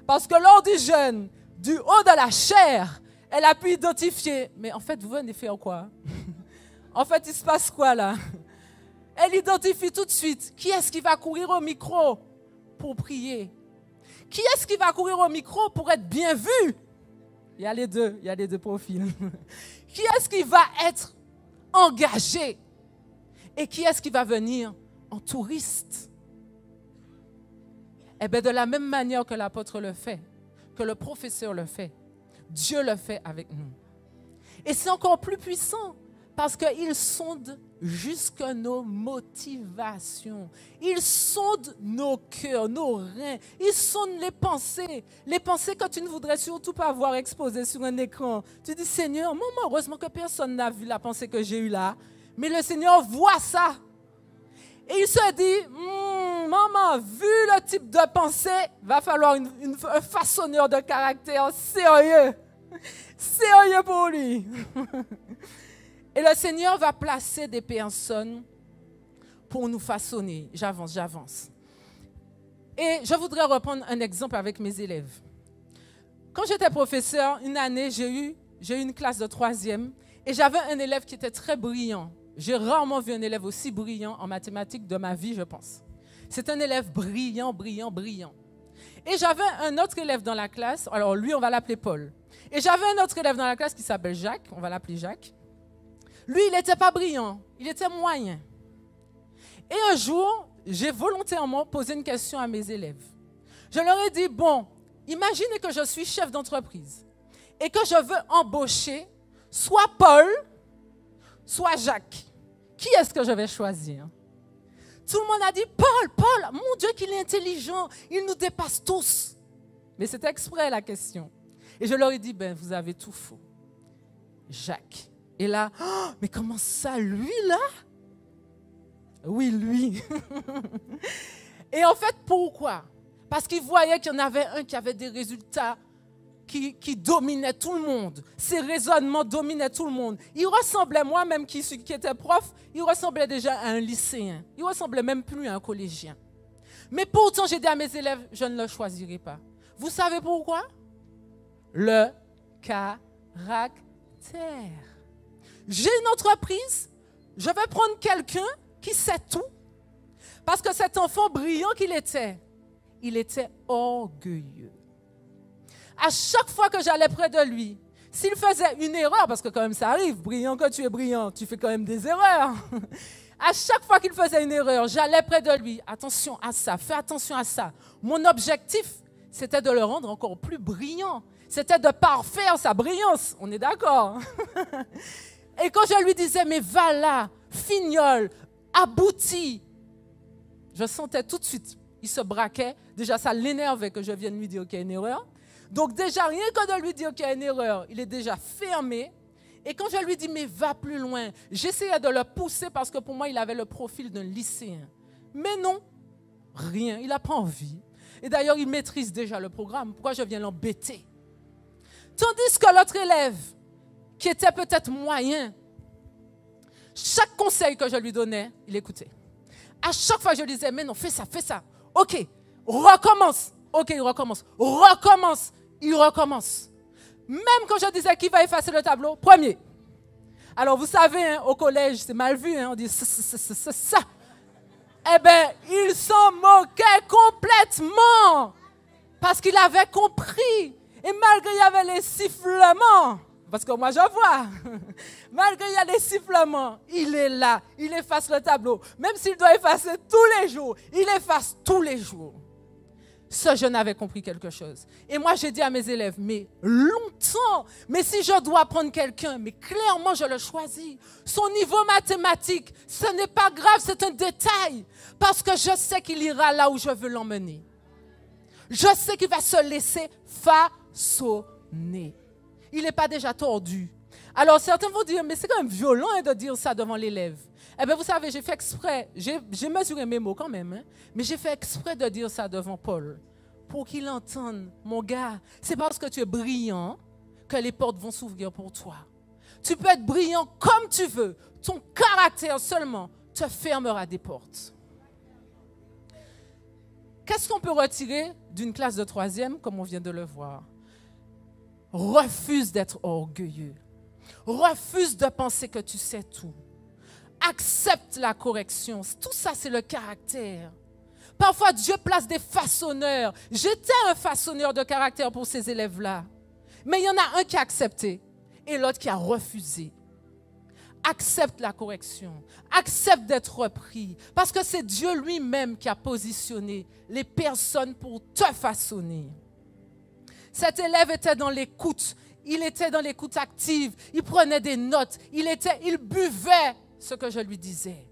Parce que lors du jeûne, du haut de la chair, elle a pu identifier. Mais en fait, vous venez faire quoi? En fait, il se passe quoi là? Elle identifie tout de suite qui est-ce qui va courir au micro pour prier. Qui est-ce qui va courir au micro pour être bien vu? Il y a les deux profils. Qui est-ce qui va être engagé? Et qui est-ce qui va venir en touriste? Eh bien, de la même manière que l'apôtre le fait, que le professeur le fait, Dieu le fait avec nous. Et c'est encore plus puissant parce qu'il sonde jusque nos motivations. Il sonde nos cœurs, nos reins. Il sonde les pensées. Les pensées que tu ne voudrais surtout pas voir exposées sur un écran. Tu dis, Seigneur, maman, heureusement que personne n'a vu la pensée que j'ai eue là. Mais le Seigneur voit ça. Et il se dit, maman, vu le type de pensée, va falloir un façonneur de caractère sérieux. Sérieux pour lui. Et le Seigneur va placer des personnes pour nous façonner. J'avance. Et je voudrais reprendre un exemple avec mes élèves. Quand j'étais professeur, une année, j'ai eu une classe de 3e et j'avais un élève qui était très brillant. J'ai rarement vu un élève aussi brillant en mathématiques de ma vie, je pense. C'est un élève brillant. Et j'avais un autre élève dans la classe, alors lui, on va l'appeler Paul. Et j'avais un autre élève dans la classe qui s'appelle Jacques, on va l'appeler Jacques. Lui, il n'était pas brillant, il était moyen. Et un jour, j'ai volontairement posé une question à mes élèves. Je leur ai dit, bon, imaginez que je suis chef d'entreprise et que je veux embaucher soit Paul, soit Jacques. Qui est-ce que je vais choisir? Tout le monde a dit, Paul, mon Dieu qu'il est intelligent, il nous dépasse tous. Mais c'était exprès la question. Et je leur ai dit, ben, vous avez tout faux. Jacques. Et là, oh, mais comment ça, lui, là? Oui, lui. Et en fait, pourquoi? Parce qu'il voyait qu'il y en avait un qui avait des résultats qui dominaient tout le monde. Ses raisonnements dominaient tout le monde. Il ressemblait, moi-même qui était prof, il ressemblait déjà à un lycéen. Il ressemblait même plus à un collégien. Mais pourtant, j'ai dit à mes élèves, je ne le choisirai pas. Vous savez pourquoi? Le caractère. J'ai une entreprise, je vais prendre quelqu'un qui sait tout. Parce que cet enfant brillant qu'il était, il était orgueilleux. À chaque fois que j'allais près de lui, s'il faisait une erreur, parce que quand même ça arrive, brillant quand tu es brillant, tu fais quand même des erreurs. À chaque fois qu'il faisait une erreur, j'allais près de lui. Attention à ça, fais attention à ça. Mon objectif, c'était de le rendre encore plus brillant. C'était de parfaire sa brillance. On est d'accord? Et quand je lui disais, mais va là, fignole, aboutis, je sentais tout de suite, il se braquait. Déjà, ça l'énervait que je vienne lui dire qu'il y a une erreur. Donc déjà, rien que de lui dire qu'il y a une erreur, il est déjà fermé. Et quand je lui dis, mais va plus loin, j'essayais de le pousser parce que pour moi, il avait le profil d'un lycéen. Mais non, rien, il n'a pas envie. Et d'ailleurs, il maîtrise déjà le programme. Pourquoi je viens l'embêter? Tandis que l'autre élève, qui était peut-être moyen, chaque conseil que je lui donnais, il écoutait. À chaque fois, je lui disais, mais non, fais ça, fais ça. OK, recommence. OK, il recommence. Recommence, il recommence. Même quand je disais qui va effacer le tableau, premier. Alors, vous savez, hein, au collège, c'est mal vu, hein, on dit ça. Eh bien, il s'en moquait complètement parce qu'il avait compris. Et malgré il y avait les sifflements, parce que moi je vois, malgré il y a les sifflements, il est là, il efface le tableau. Même s'il doit effacer tous les jours, il efface tous les jours. Ce jeune avait compris quelque chose. Et moi, j'ai dit à mes élèves, mais longtemps, mais si je dois prendre quelqu'un, mais clairement, je le choisis. Son niveau mathématique, ce n'est pas grave, c'est un détail. Parce que je sais qu'il ira là où je veux l'emmener. Je sais qu'il va se laisser façonner. Il n'est pas déjà tordu. Alors, certains vont dire, mais c'est quand même violent hein, de dire ça devant l'élève. Eh bien, vous savez, j'ai fait exprès, j'ai mesuré mes mots quand même, hein, mais j'ai fait exprès de dire ça devant Paul, pour qu'il entende, mon gars, c'est parce que tu es brillant que les portes vont s'ouvrir pour toi. Tu peux être brillant comme tu veux, ton caractère seulement te fermera des portes. Qu'est-ce qu'on peut retirer d'une classe de 3e, comme on vient de le voir? Refuse d'être orgueilleux. Refuse de penser que tu sais tout. Accepte la correction. Tout ça, c'est le caractère. Parfois, Dieu place des façonneurs. J'étais un façonneur de caractère pour ces élèves-là. Mais il y en a un qui a accepté et l'autre qui a refusé. Accepte la correction. Accepte d'être repris. Parce que c'est Dieu lui-même qui a positionné les personnes pour te façonner. Cet élève était dans l'écoute. Il était dans l'écoute active. Il prenait des notes. Il buvait ce que je lui disais.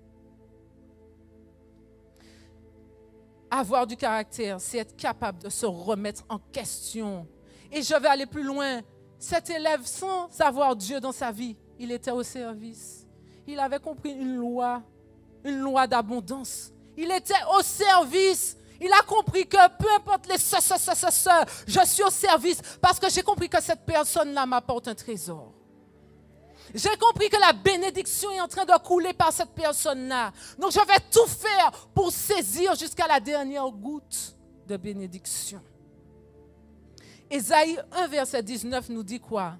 Avoir du caractère, c'est être capable de se remettre en question. Et je vais aller plus loin. Cet élève, sans avoir Dieu dans sa vie, il était au service. Il avait compris une loi d'abondance. Il était au service. Il a compris que peu importe les je suis au service parce que j'ai compris que cette personne-là m'apporte un trésor. J'ai compris que la bénédiction est en train de couler par cette personne-là. Donc, je vais tout faire pour saisir jusqu'à la dernière goutte de bénédiction. Ésaïe 1, verset 19 nous dit quoi?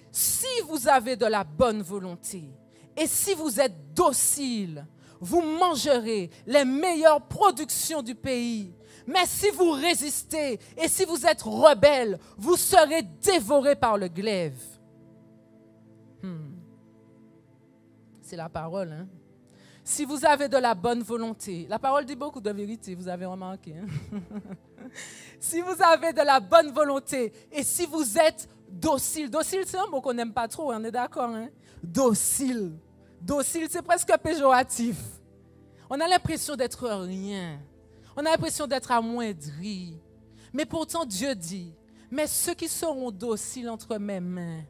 Si vous avez de la bonne volonté et si vous êtes docile, vous mangerez les meilleures productions du pays. Mais si vous résistez et si vous êtes rebelles, vous serez dévorés par le glaive. C'est la parole. Hein? Si vous avez de la bonne volonté, la parole dit beaucoup de vérité, vous avez remarqué. Hein? Si vous avez de la bonne volonté et si vous êtes docile, docile c'est un mot qu'on n'aime pas trop, on est d'accord. Hein? Docile, c'est presque péjoratif. On a l'impression d'être rien. On a l'impression d'être amoindri. Mais pourtant Dieu dit, mais ceux qui seront dociles entre mes mains,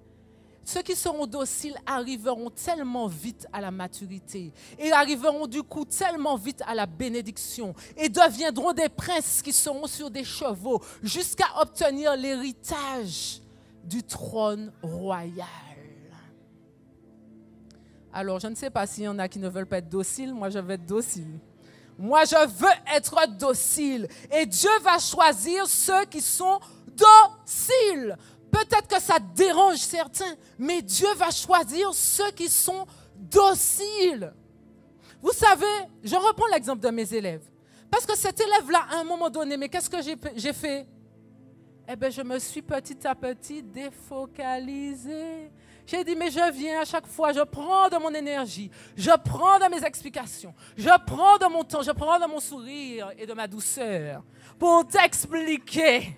ceux qui seront dociles arriveront tellement vite à la maturité et arriveront du coup tellement vite à la bénédiction et deviendront des princes qui seront sur des chevaux jusqu'à obtenir l'héritage du trône royal. Alors, je ne sais pas s'il y en a qui ne veulent pas être dociles, moi je vais être docile. Moi, je veux être docile. Et Dieu va choisir ceux qui sont dociles. Peut-être que ça dérange certains, mais Dieu va choisir ceux qui sont dociles. Vous savez, je reprends l'exemple de mes élèves. Parce que cet élève-là, à un moment donné, mais qu'est-ce que j'ai fait? Eh bien, je me suis petit à petit défocalisée. J'ai dit, mais je viens à chaque fois, je prends de mon énergie, je prends de mes explications, je prends de mon temps, je prends de mon sourire et de ma douceur pour t'expliquer.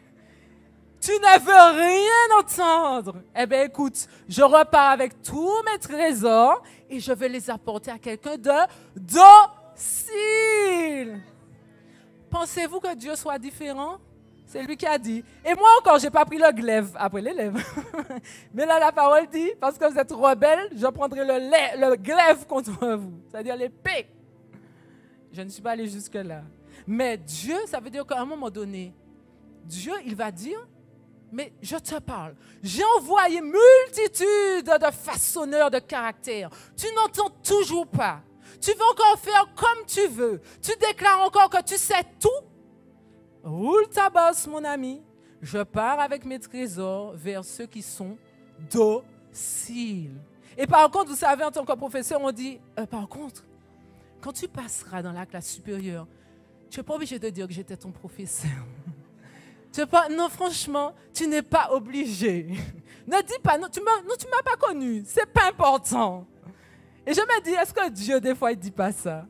Tu ne veux rien entendre. Eh bien, écoute, je repars avec tous mes trésors et je vais les apporter à quelqu'un de docile. Pensez-vous que Dieu soit différent? C'est lui qui a dit. Et moi encore, je n'ai pas pris le glaive après l'élève. Mais là, la parole dit, parce que vous êtes rebelles, je prendrai le glaive contre vous. C'est-à-dire l'épée. Je ne suis pas allé jusque-là. Mais Dieu, ça veut dire qu'à un moment donné, Dieu, il va dire, mais je te parle. J'ai envoyé multitude de façonneurs de caractère. Tu n'entends toujours pas. Tu veux encore faire comme tu veux. Tu déclares encore que tu sais tout. Roule ta bosse, mon ami. Je pars avec mes trésors vers ceux qui sont dociles. Et par contre, vous savez, en tant que professeur, on dit, par contre, quand tu passeras dans la classe supérieure, tu n'es pas obligé de dire que j'étais ton professeur. Non, franchement, tu n'es pas obligé. Ne dis pas, non, tu m'as pas connu. Ce n'est pas important. Et je me dis, est-ce que Dieu, des fois, il ne dit pas ça?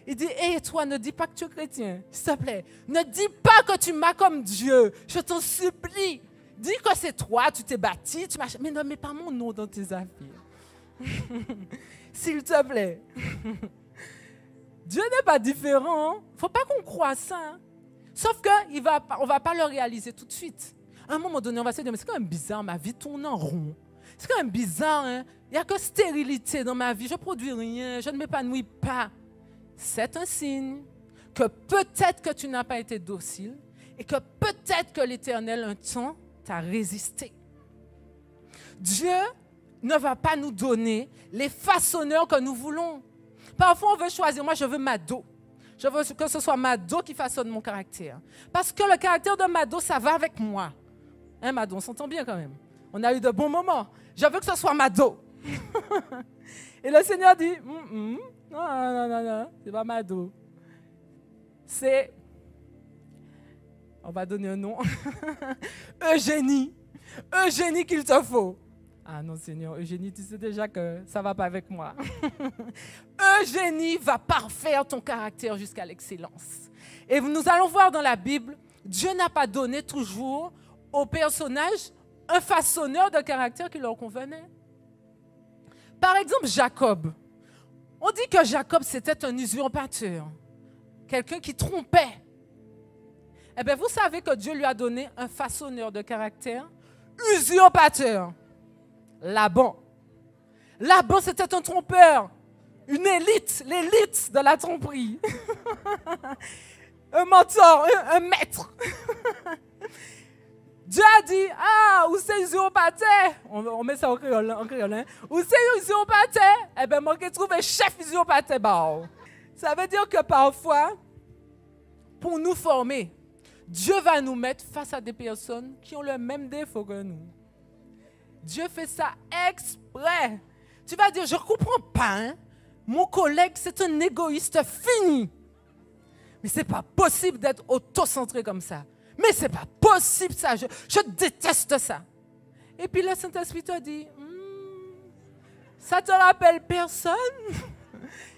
Il dit, hé, toi, ne dis pas que tu es chrétien. S'il te plaît, ne dis pas que tu m'as comme Dieu. Je t'en supplie. Dis que c'est toi, tu t'es bâti, tu m'as... Mais ne mets pas mon nom dans tes affaires. S'il te plaît. Dieu n'est pas différent. Il ne faut pas qu'on croie ça. Hein. Sauf qu'on ne va pas le réaliser tout de suite. À un moment donné, on va se dire, mais c'est quand même bizarre, ma vie tourne en rond. C'est quand même bizarre, hein? Il n'y a que stérilité dans ma vie. Je ne produis rien, je ne m'épanouis pas. C'est un signe que peut-être que tu n'as pas été docile et que peut-être que l'Éternel, un temps, t'a résisté. Dieu ne va pas nous donner les façonneurs que nous voulons. Parfois, on veut choisir. Moi, je veux Mado. Je veux que ce soit Mado qui façonne mon caractère. Parce que le caractère de Mado, ça va avec moi. Hein, Mado, on s'entend bien quand même. On a eu de bons moments. Je veux que ce soit Mado. Et le Seigneur dit, non, c'est pas Mado. C'est, on va donner un nom, Eugénie. Eugénie qu'il te faut. Ah non, Seigneur, Eugénie, tu sais déjà que ça ne va pas avec moi. Eugénie va parfaire ton caractère jusqu'à l'excellence. Et nous allons voir dans la Bible, Dieu n'a pas donné toujours aux personnages un façonneur de caractère qui leur convenait. Par exemple, Jacob. On dit que Jacob, c'était un usurpateur. Quelqu'un qui trompait. Eh bien, vous savez que Dieu lui a donné un façonneur de caractère usurpateur. Laban. Laban, c'était un trompeur. Une élite, l'élite de la tromperie. Un mentor, un maître. Dieu a dit, où c'est usurpateur? On met ça en créole, hein? Où c'est usurpateur? Eh bien, moi, je trouve un chef usurpateur. Ça veut dire que parfois, pour nous former, Dieu va nous mettre face à des personnes qui ont le même défaut que nous. Dieu fait ça exprès. Tu vas dire, je ne comprends pas, hein? Mon collègue, c'est un égoïste fini. Mais ce n'est pas possible d'être autocentré comme ça. Mais ce n'est pas possible ça, je déteste ça. Et puis le Saint-Esprit te dit, ça ne te rappelle personne?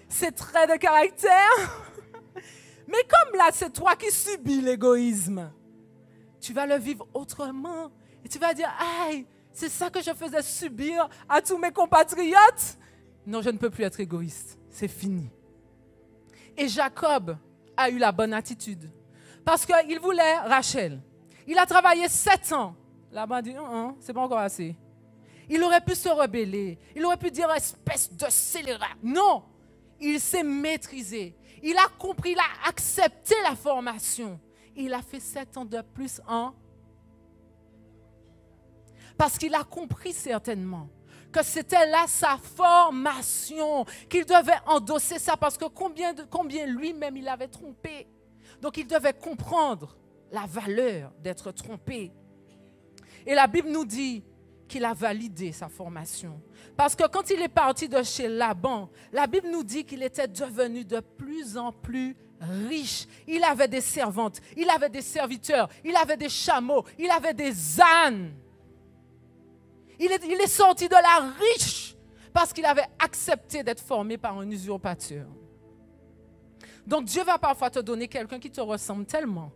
Ces traits de caractère? Mais comme là, c'est toi qui subis l'égoïsme, tu vas le vivre autrement. Et tu vas dire, aïe, c'est ça que je faisais subir à tous mes compatriotes? Non, je ne peux plus être égoïste. C'est fini. Et Jacob a eu la bonne attitude. Parce qu'il voulait Rachel. Il a travaillé 7 ans. Là-bas, il dit, c'est pas encore assez. Il aurait pu se rebeller. Il aurait pu dire, espèce de scélérat. Non, il s'est maîtrisé. Il a compris, il a accepté la formation. Il a fait 7 ans de plus parce qu'il a compris certainement que c'était là sa formation, qu'il devait endosser ça parce que combien lui-même il avait trompé. Donc il devait comprendre la valeur d'être trompé. Et la Bible nous dit qu'il a validé sa formation. Parce que quand il est parti de chez Laban, la Bible nous dit qu'il était devenu de plus en plus riche. Il avait des servantes, il avait des serviteurs, il avait des chameaux, il avait des ânes. Il est sorti de là riche parce qu'il avait accepté d'être formé par un usurpateur. Donc Dieu va parfois te donner quelqu'un qui te ressemble tellement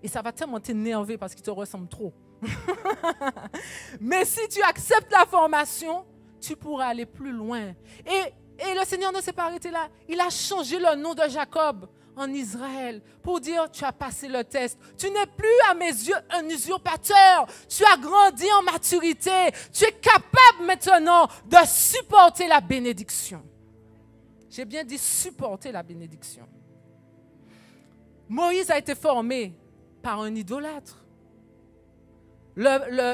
et ça va tellement t'énerver parce qu'il te ressemble trop. Mais si tu acceptes la formation, tu pourras aller plus loin. Et le Seigneur ne s'est pas arrêté là. Il a changé le nom de Jacob en Israël pour dire tu as passé le test. Tu n'es plus à mes yeux un usurpateur. Tu as grandi en maturité. Tu es capable maintenant de supporter la bénédiction. J'ai bien dit supporter la bénédiction. Moïse a été formé par un idolâtre.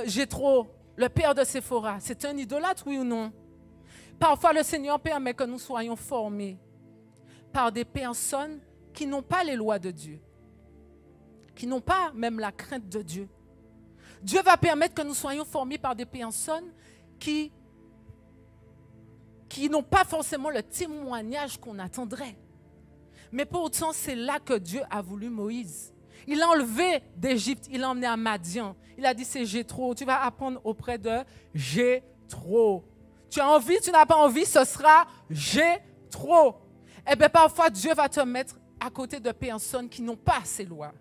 Jéthro, le père de Séphora, c'est un idolâtre, oui ou non? Parfois, le Seigneur permet que nous soyons formés par des personnes qui n'ont pas les lois de Dieu, qui n'ont pas même la crainte de Dieu. Dieu va permettre que nous soyons formés par des personnes qui n'ont pas forcément le témoignage qu'on attendrait. Mais pourtant, c'est là que Dieu a voulu Moïse. Il l'a enlevé d'Égypte, il l'a emmené à Madian. Il a dit, c'est Jéthro, tu vas apprendre auprès de Jéthro. Tu as envie, tu n'as pas envie, ce sera Jéthro. Eh bien, parfois, Dieu va te mettre à côté de personnes qui n'ont pas ces lois.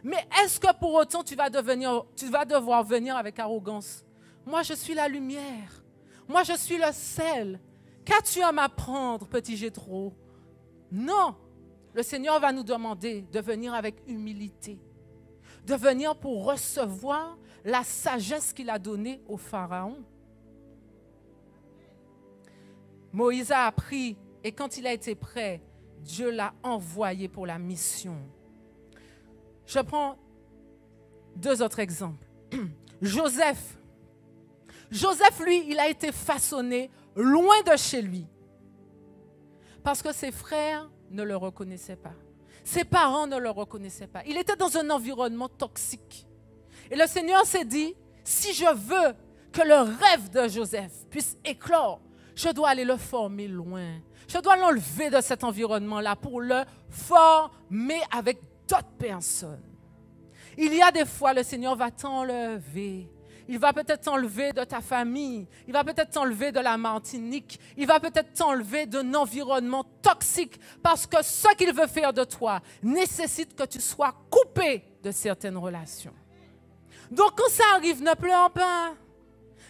Mais est-ce que pour autant, tu vas devoir venir avec arrogance? Moi, je suis la lumière. Moi, je suis le sel. Qu'as-tu à m'apprendre, petit Jéthro? Non. Le Seigneur va nous demander de venir avec humilité, de venir pour recevoir la sagesse qu'il a donnée au Pharaon. Moïse a appris et quand il a été prêt, Dieu l'a envoyé pour la mission. Je prends 2 autres exemples. Joseph. Joseph, lui, il a été façonné loin de chez lui parce que ses frères ne le reconnaissait pas. Ses parents ne le reconnaissaient pas. Il était dans un environnement toxique. Et le Seigneur s'est dit, si je veux que le rêve de Joseph puisse éclore, je dois aller le former loin. Je dois l'enlever de cet environnement-là pour le former avec d'autres personnes. Il y a des fois, le Seigneur va t'enlever. Il va peut-être t'enlever de ta famille. Il va peut-être t'enlever de la Martinique. Il va peut-être t'enlever d'un environnement toxique parce que ce qu'il veut faire de toi nécessite que tu sois coupé de certaines relations. Donc, quand ça arrive, ne pleure pas.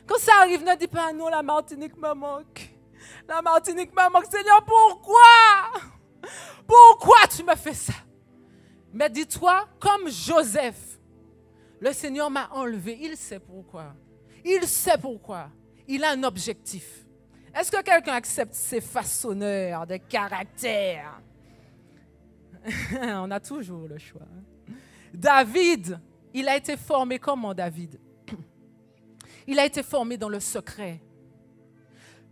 Quand ça arrive, ne dis pas, non, la Martinique me manque. La Martinique me manque. Seigneur, pourquoi? Pourquoi tu me fais ça? Mais dis-toi, comme Joseph, le Seigneur m'a enlevé. Il sait pourquoi. Il sait pourquoi. Il a un objectif. Est-ce que quelqu'un accepte ces façonneurs de caractère? On a toujours le choix. David, il a été formé comment, David? Il a été formé dans le secret.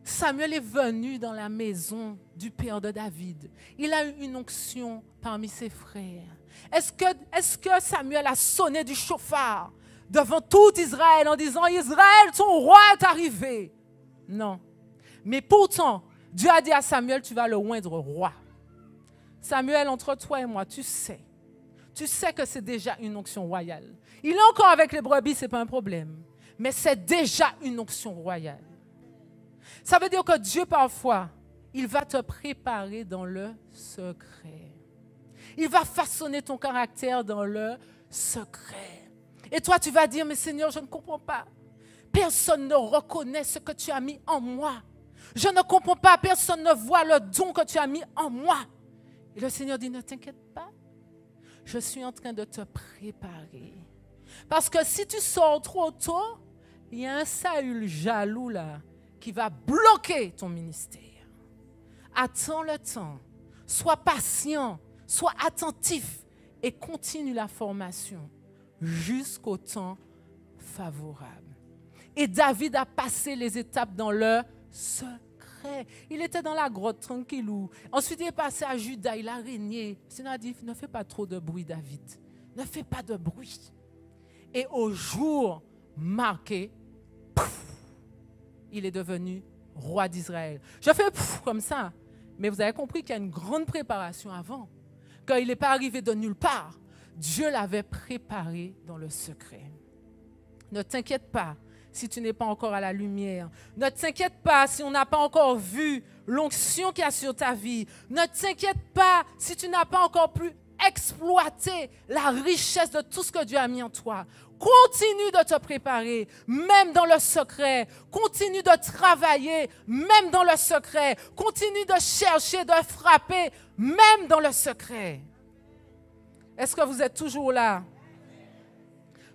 Samuel est venu dans la maison du père de David. Il a eu une onction parmi ses frères. Est-ce que Samuel a sonné du chauffard devant tout Israël en disant « Israël, ton roi est arrivé » ? Non. Mais pourtant, Dieu a dit à Samuel « Tu vas le oindre roi ». Samuel, entre toi et moi, tu sais que c'est déjà une onction royale. Il est encore avec les brebis, ce n'est pas un problème. Mais c'est déjà une onction royale. Ça veut dire que Dieu, parfois, il va te préparer dans le secret. Il va façonner ton caractère dans le secret. Et toi, tu vas dire, mais Seigneur, je ne comprends pas. Personne ne reconnaît ce que tu as mis en moi. Je ne comprends pas, personne ne voit le don que tu as mis en moi. Et le Seigneur dit, ne t'inquiète pas. Je suis en train de te préparer. Parce que si tu sors trop tôt, il y a un Saül jaloux là qui va bloquer ton ministère. Attends le temps. Sois patient. Sois attentif et continue la formation jusqu'au temps favorable. Et David a passé les étapes dans le secret. Il était dans la grotte tranquillou. Ensuite, il est passé à Juda, il a régné. Le Seigneur a dit, ne fais pas trop de bruit, David. Ne fais pas de bruit. Et au jour marqué, pouf, il est devenu roi d'Israël. Je fais pouf comme ça. Mais vous avez compris qu'il y a une grande préparation avant. Quand il n'est pas arrivé de nulle part, Dieu l'avait préparé dans le secret. Ne t'inquiète pas si tu n'es pas encore à la lumière. Ne t'inquiète pas si on n'a pas encore vu l'onction qu'il y a sur ta vie. Ne t'inquiète pas si tu n'as pas encore pu exploiter la richesse de tout ce que Dieu a mis en toi. Continue de te préparer, même dans le secret. Continue de travailler, même dans le secret. Continue de chercher, de frapper, même dans le secret. Est-ce que vous êtes toujours là?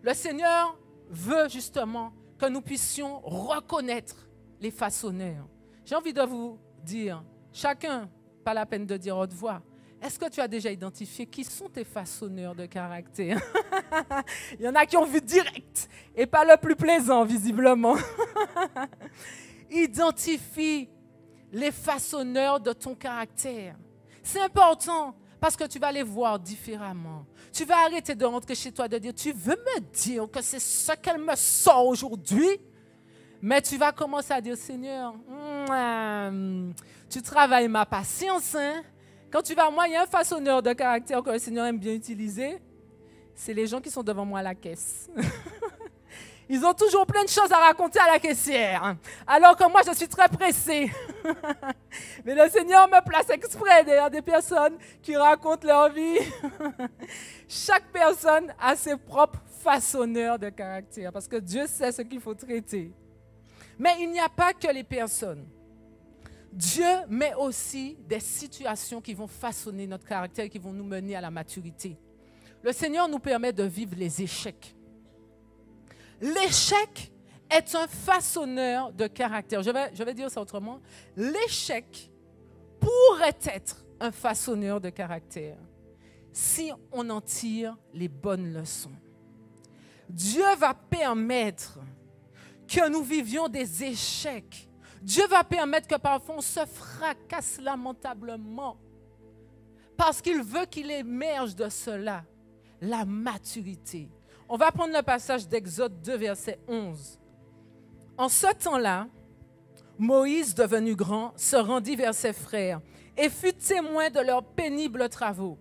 Le Seigneur veut justement que nous puissions reconnaître les façonneurs. J'ai envie de vous dire, chacun, pas la peine de dire haute voix, est-ce que tu as déjà identifié qui sont tes façonneurs de caractère? Il y en a qui ont vu direct et pas le plus plaisant, visiblement. Identifie les façonneurs de ton caractère. C'est important parce que tu vas les voir différemment. Tu vas arrêter de rentrer chez toi de dire, tu veux me dire que c'est ce qu'elle me sort aujourd'hui? Mais tu vas commencer à dire, Seigneur, tu travailles ma patience, hein? Quand tu vas, moi, il y a un façonneur de caractère que le Seigneur aime bien utiliser. C'est les gens qui sont devant moi à la caisse. Ils ont toujours plein de choses à raconter à la caissière. Alors que moi, je suis très pressée. Mais le Seigneur me place exprès derrière des personnes qui racontent leur vie. Chaque personne a ses propres façonneurs de caractère. Parce que Dieu sait ce qu'il faut traiter. Mais il n'y a pas que les personnes. Dieu met aussi des situations qui vont façonner notre caractère et qui vont nous mener à la maturité. Le Seigneur nous permet de vivre les échecs. L'échec est un façonneur de caractère. Je vais dire ça autrement. L'échec pourrait être un façonneur de caractère si on en tire les bonnes leçons. Dieu va permettre que nous vivions des échecs. Dieu va permettre que parfois on se fracasse lamentablement parce qu'il veut qu'il émerge de cela la maturité. On va prendre le passage d'Exode 2, verset 11. En ce temps-là, Moïse, devenu grand, se rendit vers ses frères et fut témoin de leurs pénibles travaux.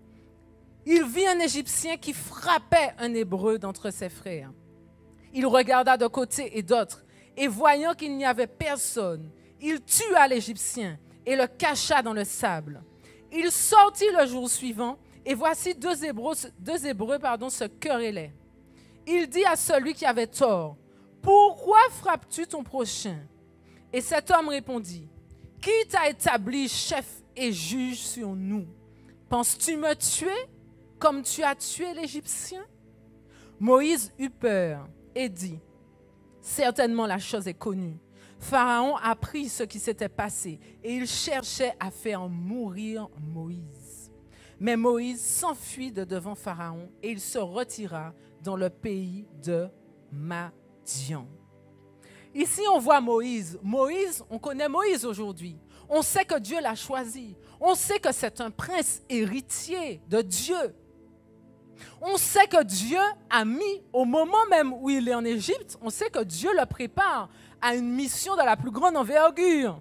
Il vit un Égyptien qui frappait un Hébreu d'entre ses frères. Il regarda de côté et d'autre, et voyant qu'il n'y avait personne, il tua l'Égyptien et le cacha dans le sable. Il sortit le jour suivant, et voici deux Hébreux se querellaient. Il dit à celui qui avait tort, « Pourquoi frappes-tu ton prochain ?» Et cet homme répondit, « Qui t'a établi chef et juge sur nous? Penses-tu me tuer comme tu as tué l'Égyptien? » Moïse eut peur et dit, « Certainement la chose est connue. Pharaon apprit ce qui s'était passé et il cherchait à faire mourir Moïse. Mais Moïse s'enfuit de devant Pharaon et il se retira dans le pays de Madian. » Ici, on voit Moïse. Moïse, on connaît Moïse aujourd'hui. On sait que Dieu l'a choisi. On sait que c'est un prince héritier de Dieu. On sait que Dieu a mis, au moment même où il est en Égypte, on sait que Dieu le prépare à une mission de la plus grande envergure.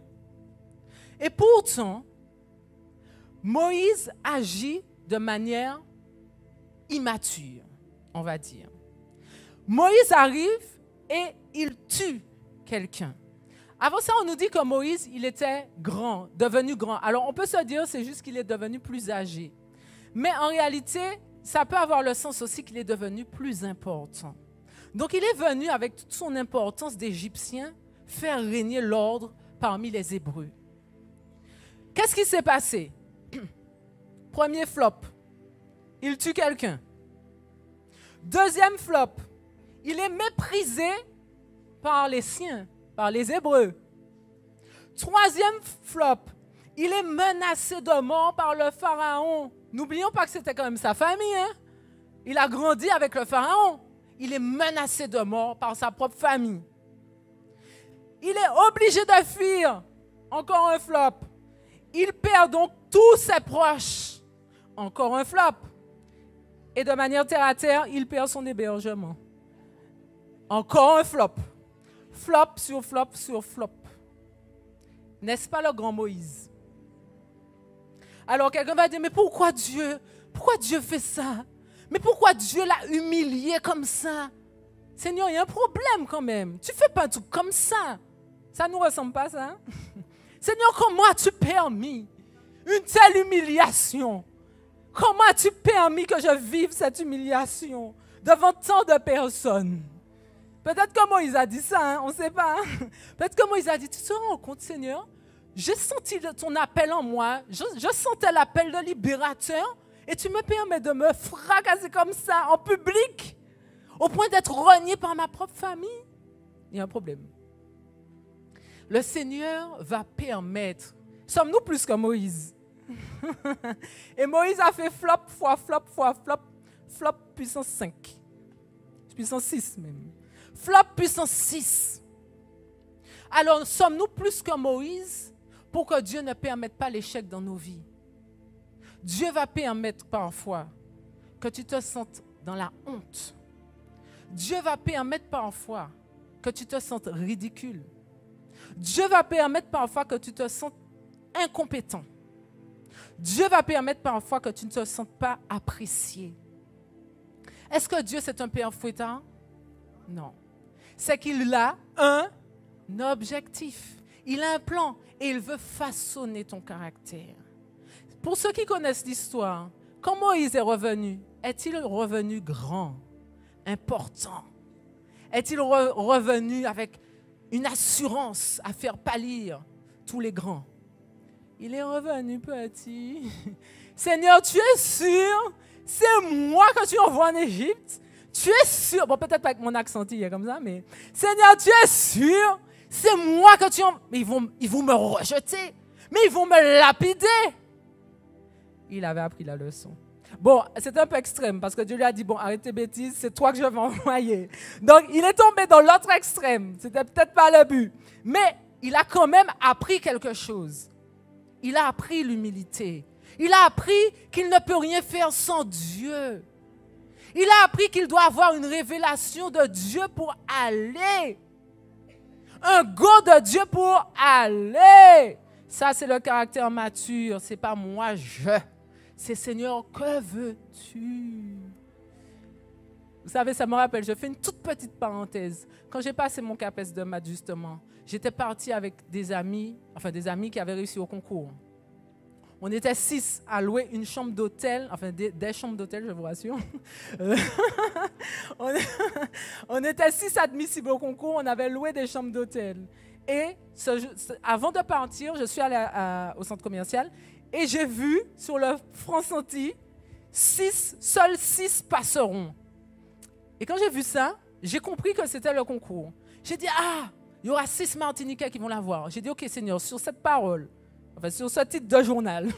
Et pourtant, Moïse agit de manière immature, on va dire. Moïse arrive et il tue quelqu'un. Avant ça, on nous dit que Moïse, il était grand, devenu grand. Alors, on peut se dire, c'est juste qu'il est devenu plus âgé. Mais en réalité, ça peut avoir le sens aussi qu'il est devenu plus important. Donc, il est venu avec toute son importance d'Égyptien faire régner l'ordre parmi les Hébreux. Qu'est-ce qui s'est passé? Premier flop, il tue quelqu'un. Deuxième flop, il est méprisé par les siens, par les Hébreux. Troisième flop, il est menacé de mort par le Pharaon. N'oublions pas que c'était quand même sa famille. Hein? Il a grandi avec le Pharaon. Il est menacé de mort par sa propre famille. Il est obligé de fuir Encore un flop. Il perd donc tous ses proches. Encore un flop. Et de manière terre à terre, il perd son hébergement. Encore un flop. Flop sur flop sur flop. N'est-ce pas le grand Moïse? Alors quelqu'un va dire, mais pourquoi Dieu fait ça? Mais pourquoi Dieu l'a humilié comme ça? Seigneur, il y a un problème quand même. Tu ne fais pas un truc comme ça. Ça ne nous ressemble pas, ça? Hein? Seigneur, comment as-tu permis une telle humiliation? Comment as-tu permis que je vive cette humiliation devant tant de personnes? Peut-être que Moïse a dit ça, hein? On ne sait pas. Hein? Peut-être que Moïse a dit, tu te rends compte, Seigneur? J'ai senti ton appel en moi. Je sentais l'appel de libérateur. Et tu me permets de me fracasser comme ça, en public, au point d'être renié par ma propre famille. Il y a un problème. Le Seigneur va permettre. Sommes-nous plus que Moïse? Et Moïse a fait flop fois flop fois flop. Flop puissance 5. Puissance 6 même. Flop puissance 6. Alors, sommes-nous plus que Moïse pour que Dieu ne permette pas l'échec dans nos vies? Dieu va permettre parfois que tu te sentes dans la honte. Dieu va permettre parfois que tu te sentes ridicule. Dieu va permettre parfois que tu te sentes incompétent. Dieu va permettre parfois que tu ne te sentes pas apprécié. Est-ce que Dieu c'est un père fouettard? Non. C'est qu'il a un objectif. Il a un plan et il veut façonner ton caractère. Pour ceux qui connaissent l'histoire, quand Moïse est revenu, est-il revenu grand, important? Est-il revenu avec une assurance à faire pâlir tous les grands? Il est revenu petit. Seigneur, tu es sûr? C'est moi que tu envoies en Égypte? Tu es sûr? Bon, peut-être pas avec mon accent comme ça, mais Seigneur, tu es sûr? C'est moi que tu envoies. Mais ils vont me rejeter. Mais ils vont me lapider. Il avait appris la leçon. Bon, c'est un peu extrême parce que Dieu lui a dit, bon, arrête tes bêtises, c'est toi que je vais envoyer. Donc, il est tombé dans l'autre extrême. C'était peut-être pas le but. Mais il a quand même appris quelque chose. Il a appris l'humilité. Il a appris qu'il ne peut rien faire sans Dieu. Il a appris qu'il doit avoir une révélation de Dieu pour aller. Un go de Dieu pour aller. Ça, c'est le caractère mature. Ce n'est pas moi, c'est Seigneur, que veux-tu? Vous savez, ça me rappelle, je fais une toute petite parenthèse. Quand j'ai passé mon CAPES de maths, justement, j'étais partie avec des amis qui avaient réussi au concours. On était 6 à louer une chambre d'hôtel, enfin des chambres d'hôtel, je vous rassure. On était 6 admissibles au concours, on avait loué des chambres d'hôtel. Et avant de partir, je suis allée au centre commercial et j'ai vu sur le franc senti seuls 6 passeront. Et quand j'ai vu ça, j'ai compris que c'était le concours. J'ai dit, il y aura 6 Martiniquais qui vont l'avoir. J'ai dit, ok Seigneur, sur cette parole, sur ce titre de journal,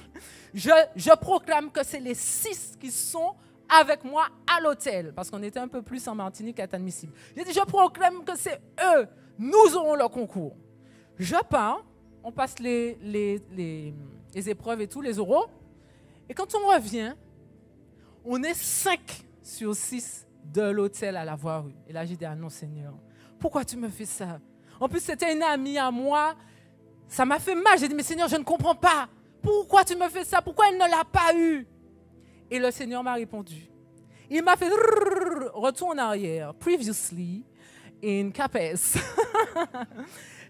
je proclame que c'est les 6 qui sont avec moi à l'hôtel, parce qu'on était un peu plus en Martinique à être admissible. J'ai dit, je proclame que c'est eux, nous aurons le concours. Je pars, on passe les épreuves et tout, les oraux, et quand on revient, on est 5 sur 6 de l'hôtel à l'avoir eu. Et là, j'ai dit, non Seigneur, pourquoi tu me fais ça? En plus, c'était une amie à moi. Ça m'a fait mal. J'ai dit, mais Seigneur, je ne comprends pas. Pourquoi tu me fais ça? Pourquoi elle ne l'a pas eu? Et le Seigneur m'a répondu. Il m'a fait retour en arrière. Previously in CAPES.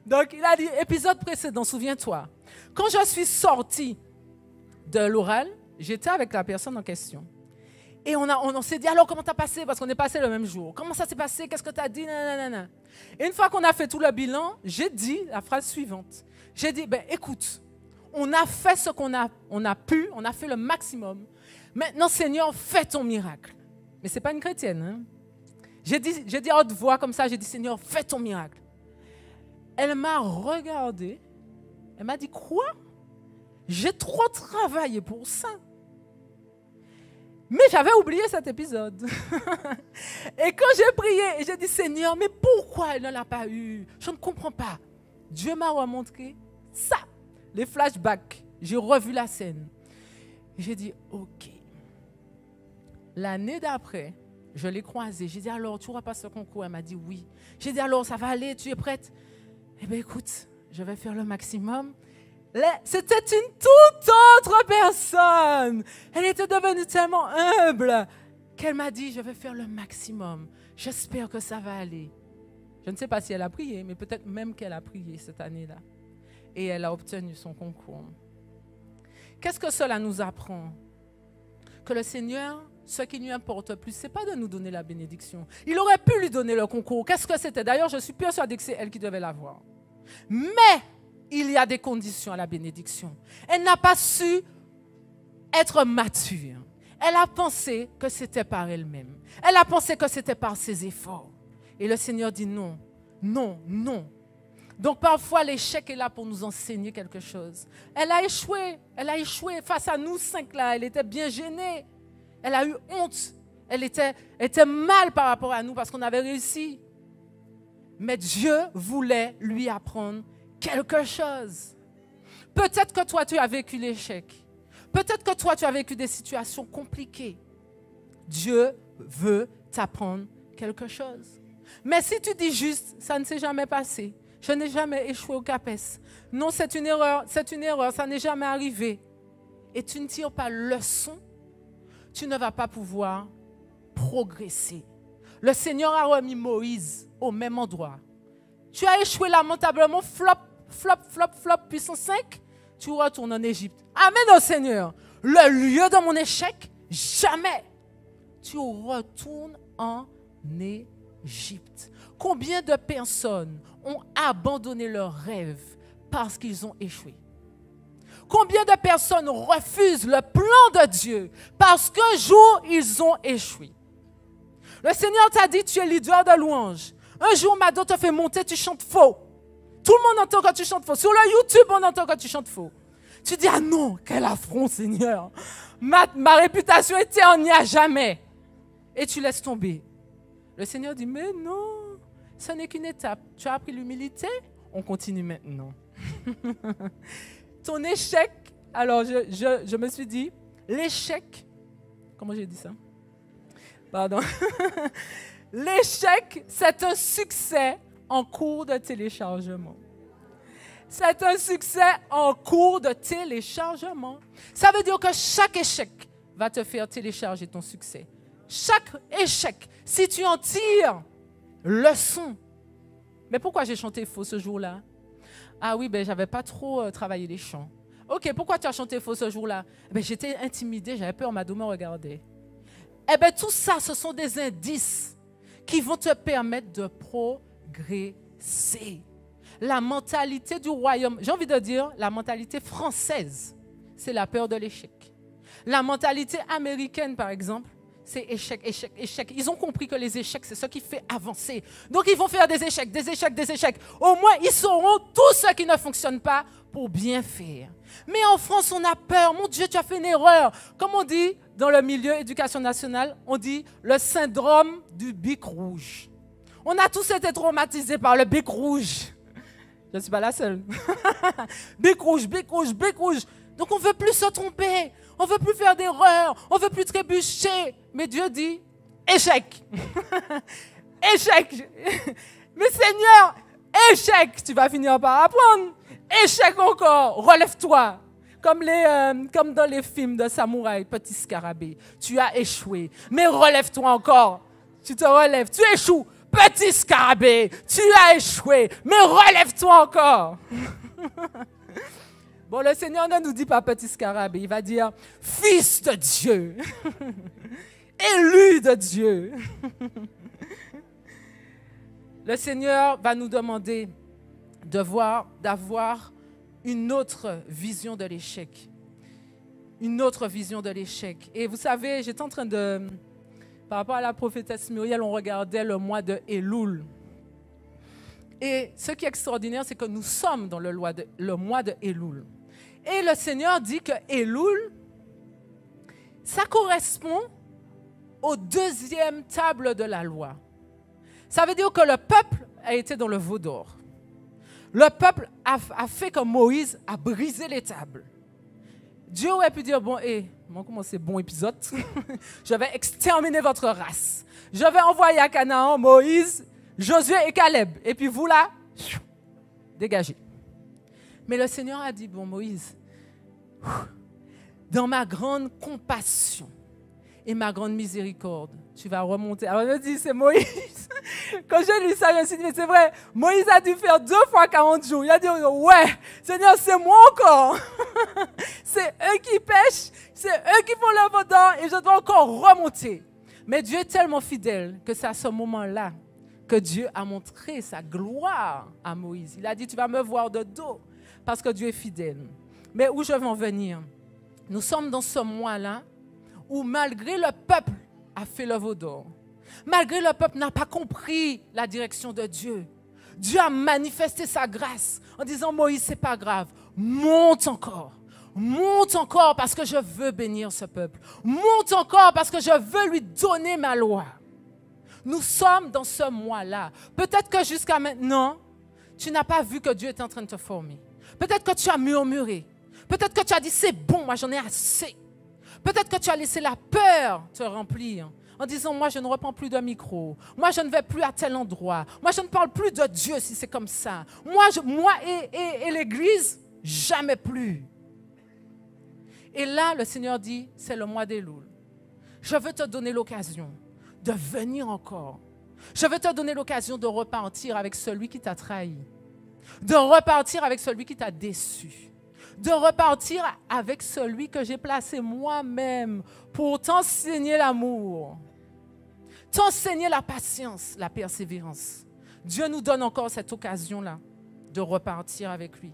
Donc, il a dit, épisode précédent, souviens-toi. Quand je suis sortie de l'oral, j'étais avec la personne en question. Et on s'est dit, alors comment t'as passé? Parce qu'on est passé le même jour. Comment ça s'est passé? Qu'est-ce que t'as dit? Nanana. Et une fois qu'on a fait tout le bilan, j'ai dit la phrase suivante. J'ai dit, écoute, on a fait ce qu'on a pu, on a fait le maximum. Maintenant, Seigneur, fais ton miracle. Mais ce n'est pas une chrétienne. Hein? J'ai dit à haute voix comme ça, j'ai dit, Seigneur, fais ton miracle. Elle m'a regardé, elle m'a dit, quoi? J'ai trop travaillé pour ça. Mais j'avais oublié cet épisode. Et quand j'ai prié, et j'ai dit, Seigneur, mais pourquoi elle ne l'a pas eu? Je ne comprends pas. Dieu m'a remontré ça. les flashbacks. J'ai revu la scène. J'ai dit, OK. L'année d'après, je l'ai croisée. J'ai dit, alors, tu repasses ce concours? Elle m'a dit, oui. J'ai dit, alors, ça va aller, tu es prête? Eh bien, écoute, je vais faire le maximum. C'était une toute autre personne. Elle était devenue tellement humble qu'elle m'a dit, je vais faire le maximum. J'espère que ça va aller. Je ne sais pas si elle a prié, mais peut-être même qu'elle a prié cette année-là. Et elle a obtenu son concours. Qu'est-ce que cela nous apprend? Que le Seigneur, ce qui lui importe le plus, ce n'est pas de nous donner la bénédiction. Il aurait pu lui donner le concours. Qu'est-ce que c'était? D'ailleurs, je suis persuadée que c'est elle qui devait l'avoir. Mais il y a des conditions à la bénédiction. Elle n'a pas su être mature. Elle a pensé que c'était par elle-même. Elle a pensé que c'était par ses efforts. Et le Seigneur dit non, non, non. Donc parfois l'échec est là pour nous enseigner quelque chose. Elle a échoué face à nous 5 là. Elle était bien gênée. Elle a eu honte. Elle était mal par rapport à nous parce qu'on avait réussi. Mais Dieu voulait lui apprendre quelque chose. Peut-être que toi tu as vécu l'échec. Peut-être que toi tu as vécu des situations compliquées. Dieu veut t'apprendre quelque chose. Mais si tu dis juste, ça ne s'est jamais passé. Je n'ai jamais échoué au CAPES. Non, c'est une erreur, ça n'est jamais arrivé. Et tu ne tires pas leçon, tu ne vas pas pouvoir progresser. Le Seigneur a remis Moïse au même endroit. Tu as échoué lamentablement, flop, puissance 5, tu retournes en Égypte. Amen au Seigneur. Le lieu de mon échec, jamais. Tu retournes en Égypte. Combien de personnes ont abandonné leurs rêves parce qu'ils ont échoué? Combien de personnes refusent le plan de Dieu parce qu'un jour, ils ont échoué? Le Seigneur t'a dit, tu es leader de louange. Un jour, Mado te fait monter, tu chantes faux. Tout le monde entend que tu chantes faux. Sur le YouTube, on entend que tu chantes faux. Tu dis, ah non, quel affront, Seigneur. Ma réputation est ternie à jamais. Et tu laisses tomber. Le Seigneur dit, mais non, ce n'est qu'une étape. Tu as appris l'humilité, on continue maintenant. Ton échec, alors je me suis dit, l'échec, comment j'ai dit ça? Pardon. L'échec, c'est un succès en cours de téléchargement. C'est un succès en cours de téléchargement. Ça veut dire que chaque échec va te faire télécharger ton succès. Chaque échec, si tu en tires leçon. Mais pourquoi j'ai chanté faux ce jour-là? Ah oui, ben j'avais pas trop travaillé les chants. Ok, pourquoi tu as chanté faux ce jour-là? Ben j'étais intimidée, j'avais peur, Mado me regardait. Eh bien, tout ça, ce sont des indices qui vont te permettre de progresser. La mentalité du royaume, j'ai envie de dire, la mentalité française, c'est la peur de l'échec. La mentalité américaine, par exemple, c'est échec, échec, échec. Ils ont compris que les échecs, c'est ce qui fait avancer. Donc, ils vont faire des échecs, des échecs, des échecs. Au moins, ils sauront tout ce qui ne fonctionne pas pour bien faire. Mais en France, on a peur. Mon Dieu, tu as fait une erreur. Comme on dit dans le milieu éducation nationale, on dit le syndrome du bic rouge. On a tous été traumatisés par le bic rouge. Je ne suis pas la seule. Bic rouge, bic rouge, bic rouge. Donc, on ne veut plus se tromper. On ne veut plus faire d'erreurs. On ne veut plus trébucher. Mais Dieu dit, échec. Échec. Mais Seigneur, échec. Tu vas finir par apprendre. Échec encore. Relève-toi. Comme dans les films de samouraï, petit scarabée. Tu as échoué. Mais relève-toi encore. Tu te relèves. Tu échoues. Petit scarabée. Tu as échoué. Mais relève-toi encore. Bon, le Seigneur ne nous dit pas petit scarabée, il va dire fils de Dieu, élu de Dieu. Le Seigneur va nous demander d'avoir une autre vision de l'échec. Une autre vision de l'échec. Et vous savez, j'étais en train de, par rapport à la prophétesse Muriel, on regardait le mois de Elul. Et ce qui est extraordinaire, c'est que nous sommes dans le mois de Elul. Et le Seigneur dit que Elul, ça correspond aux deuxième table de la loi. Ça veut dire que le peuple a été dans le veau d'or. le peuple a fait comme Moïse, a brisé les tables. Dieu aurait pu dire, bon, comment c'est bon épisode, je vais exterminer votre race. Je vais envoyer à Canaan Moïse, Josué et Caleb. Et puis vous là, dégagez. Mais le Seigneur a dit, bon Moïse, dans ma grande compassion et ma grande miséricorde, tu vas remonter. Alors je me dis, c'est Moïse. Quand j'ai lu ça, je me suis dit, mais c'est vrai, Moïse a dû faire 2 fois 40 jours. Il a dit, ouais, Seigneur, c'est moi encore. C'est eux qui pêchent, c'est eux qui font le vendeur et je dois encore remonter. Mais Dieu est tellement fidèle que c'est à ce moment-là que Dieu a montré sa gloire à Moïse. Il a dit, tu vas me voir de dos parce que Dieu est fidèle. Mais où je veux en venir? Nous sommes dans ce mois-là où malgré le peuple a fait le veau d'or, malgré le peuple n'a pas compris la direction de Dieu, Dieu a manifesté sa grâce en disant, Moïse, c'est pas grave, monte encore parce que je veux bénir ce peuple. Monte encore parce que je veux lui donner ma loi. Nous sommes dans ce mois-là. Peut-être que jusqu'à maintenant, tu n'as pas vu que Dieu est en train de te former. Peut-être que tu as murmuré. Peut-être que tu as dit, c'est bon, moi j'en ai assez. Peut-être que tu as laissé la peur te remplir en disant, moi je ne reprends plus de micro. Moi je ne vais plus à tel endroit. Moi je ne parle plus de Dieu si c'est comme ça. Moi et l'Église, jamais plus. Et là, le Seigneur dit, c'est le mois d'Éloul. Je veux te donner l'occasion de venir encore. Je veux te donner l'occasion de repartir avec celui qui t'a trahi. De repartir avec celui qui t'a déçu. De repartir avec celui que j'ai placé moi-même pour t'enseigner l'amour. T'enseigner la patience, la persévérance. Dieu nous donne encore cette occasion-là de repartir avec lui.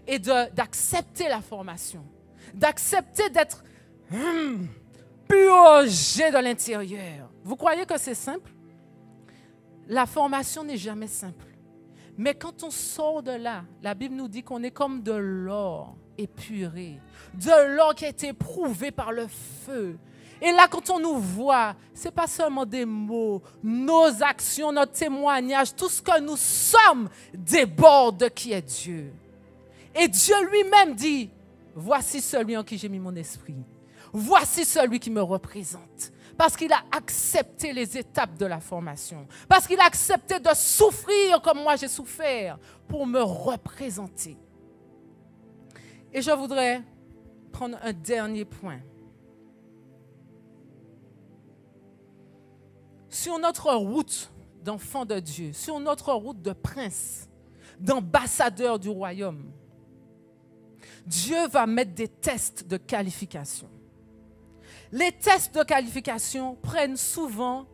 Et d'accepter la formation. D'accepter d'être purgé de l'intérieur. Vous croyez que c'est simple? La formation n'est jamais simple. Mais quand on sort de là, la Bible nous dit qu'on est comme de l'or épuré, de l'or qui a été éprouvé par le feu. Et là, quand on nous voit, ce n'est pas seulement des mots, nos actions, notre témoignage, tout ce que nous sommes déborde de qui est Dieu. Et Dieu lui-même dit, voici celui en qui j'ai mis mon esprit. Voici celui qui me représente. Parce qu'il a accepté les étapes de la formation. Parce qu'il a accepté de souffrir comme moi j'ai souffert pour me représenter. Et je voudrais prendre un dernier point. Sur notre route d'enfants de Dieu, sur notre route de prince, d'ambassadeur du royaume, Dieu va mettre des tests de qualification. Les tests de qualification prennent souvent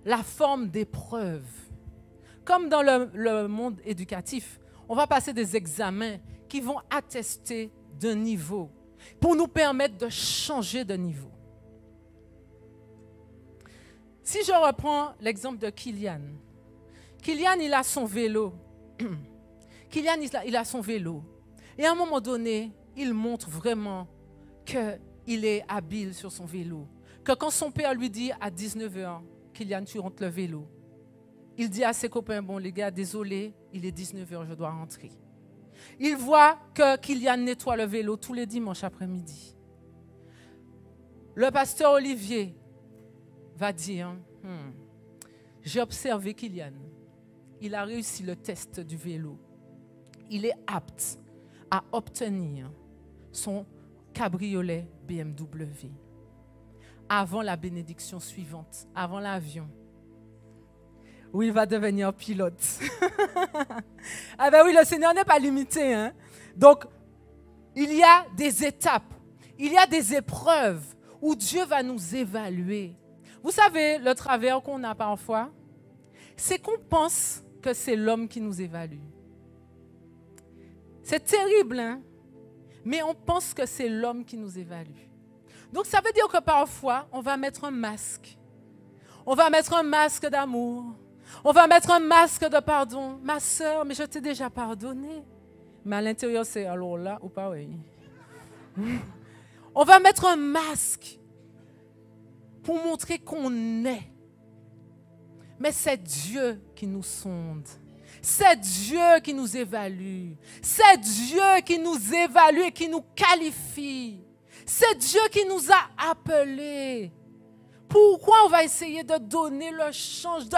la forme d'épreuves. Comme dans le monde éducatif, on va passer des examens qui vont attester d'un niveau pour nous permettre de changer de niveau. Si je reprends l'exemple de Kylian, il a son vélo. Kylian, il a son vélo. Et à un moment donné, il montre vraiment qu'il est habile sur son vélo. Que quand son père lui dit à 19h, Kylian, tu rentres le vélo, il dit à ses copains, bon les gars, désolé, il est 19h, je dois rentrer. Il voit que Kylian nettoie le vélo tous les dimanches après-midi. Le pasteur Olivier va dire, j'ai observé Kylian, il a réussi le test du vélo. Il est apte à obtenir son cabriolet BMW avant la bénédiction suivante, avant l'avion, où il va devenir pilote. Ah ben oui, le Seigneur n'est pas limité, hein? Donc, il y a des étapes, il y a des épreuves où Dieu va nous évaluer. Vous savez, le travers qu'on a parfois, c'est qu'on pense que c'est l'homme qui nous évalue. C'est terrible, hein? Mais on pense que c'est l'homme qui nous évalue. Donc, ça veut dire que parfois, on va mettre un masque. On va mettre un masque d'amour. On va mettre un masque de pardon. Ma sœur, mais je t'ai déjà pardonné. Mais à l'intérieur, c'est alors là ou pas, oui. On va mettre un masque pour montrer qu'on est. Mais c'est Dieu qui nous sonde. C'est Dieu qui nous évalue. C'est Dieu qui nous évalue et qui nous qualifie. C'est Dieu qui nous a appelés. Pourquoi on va essayer de donner le change de...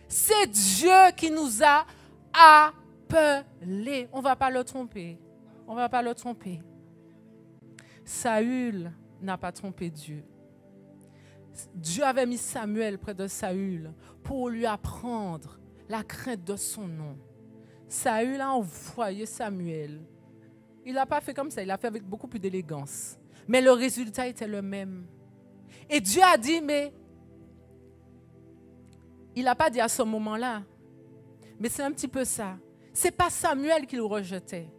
C'est Dieu qui nous a appelés. On ne va pas le tromper. On ne va pas le tromper. Saül n'a pas trompé Dieu. Dieu avait mis Samuel près de Saül pour lui apprendre la crainte de son nom. Saül a envoyé Samuel. Il n'a pas fait comme ça, il l'a fait avec beaucoup plus d'élégance. Mais le résultat était le même. Et Dieu a dit, mais il n'a pas dit à ce moment-là, mais c'est un petit peu ça. Ce n'est pas Samuel qui le rejetait.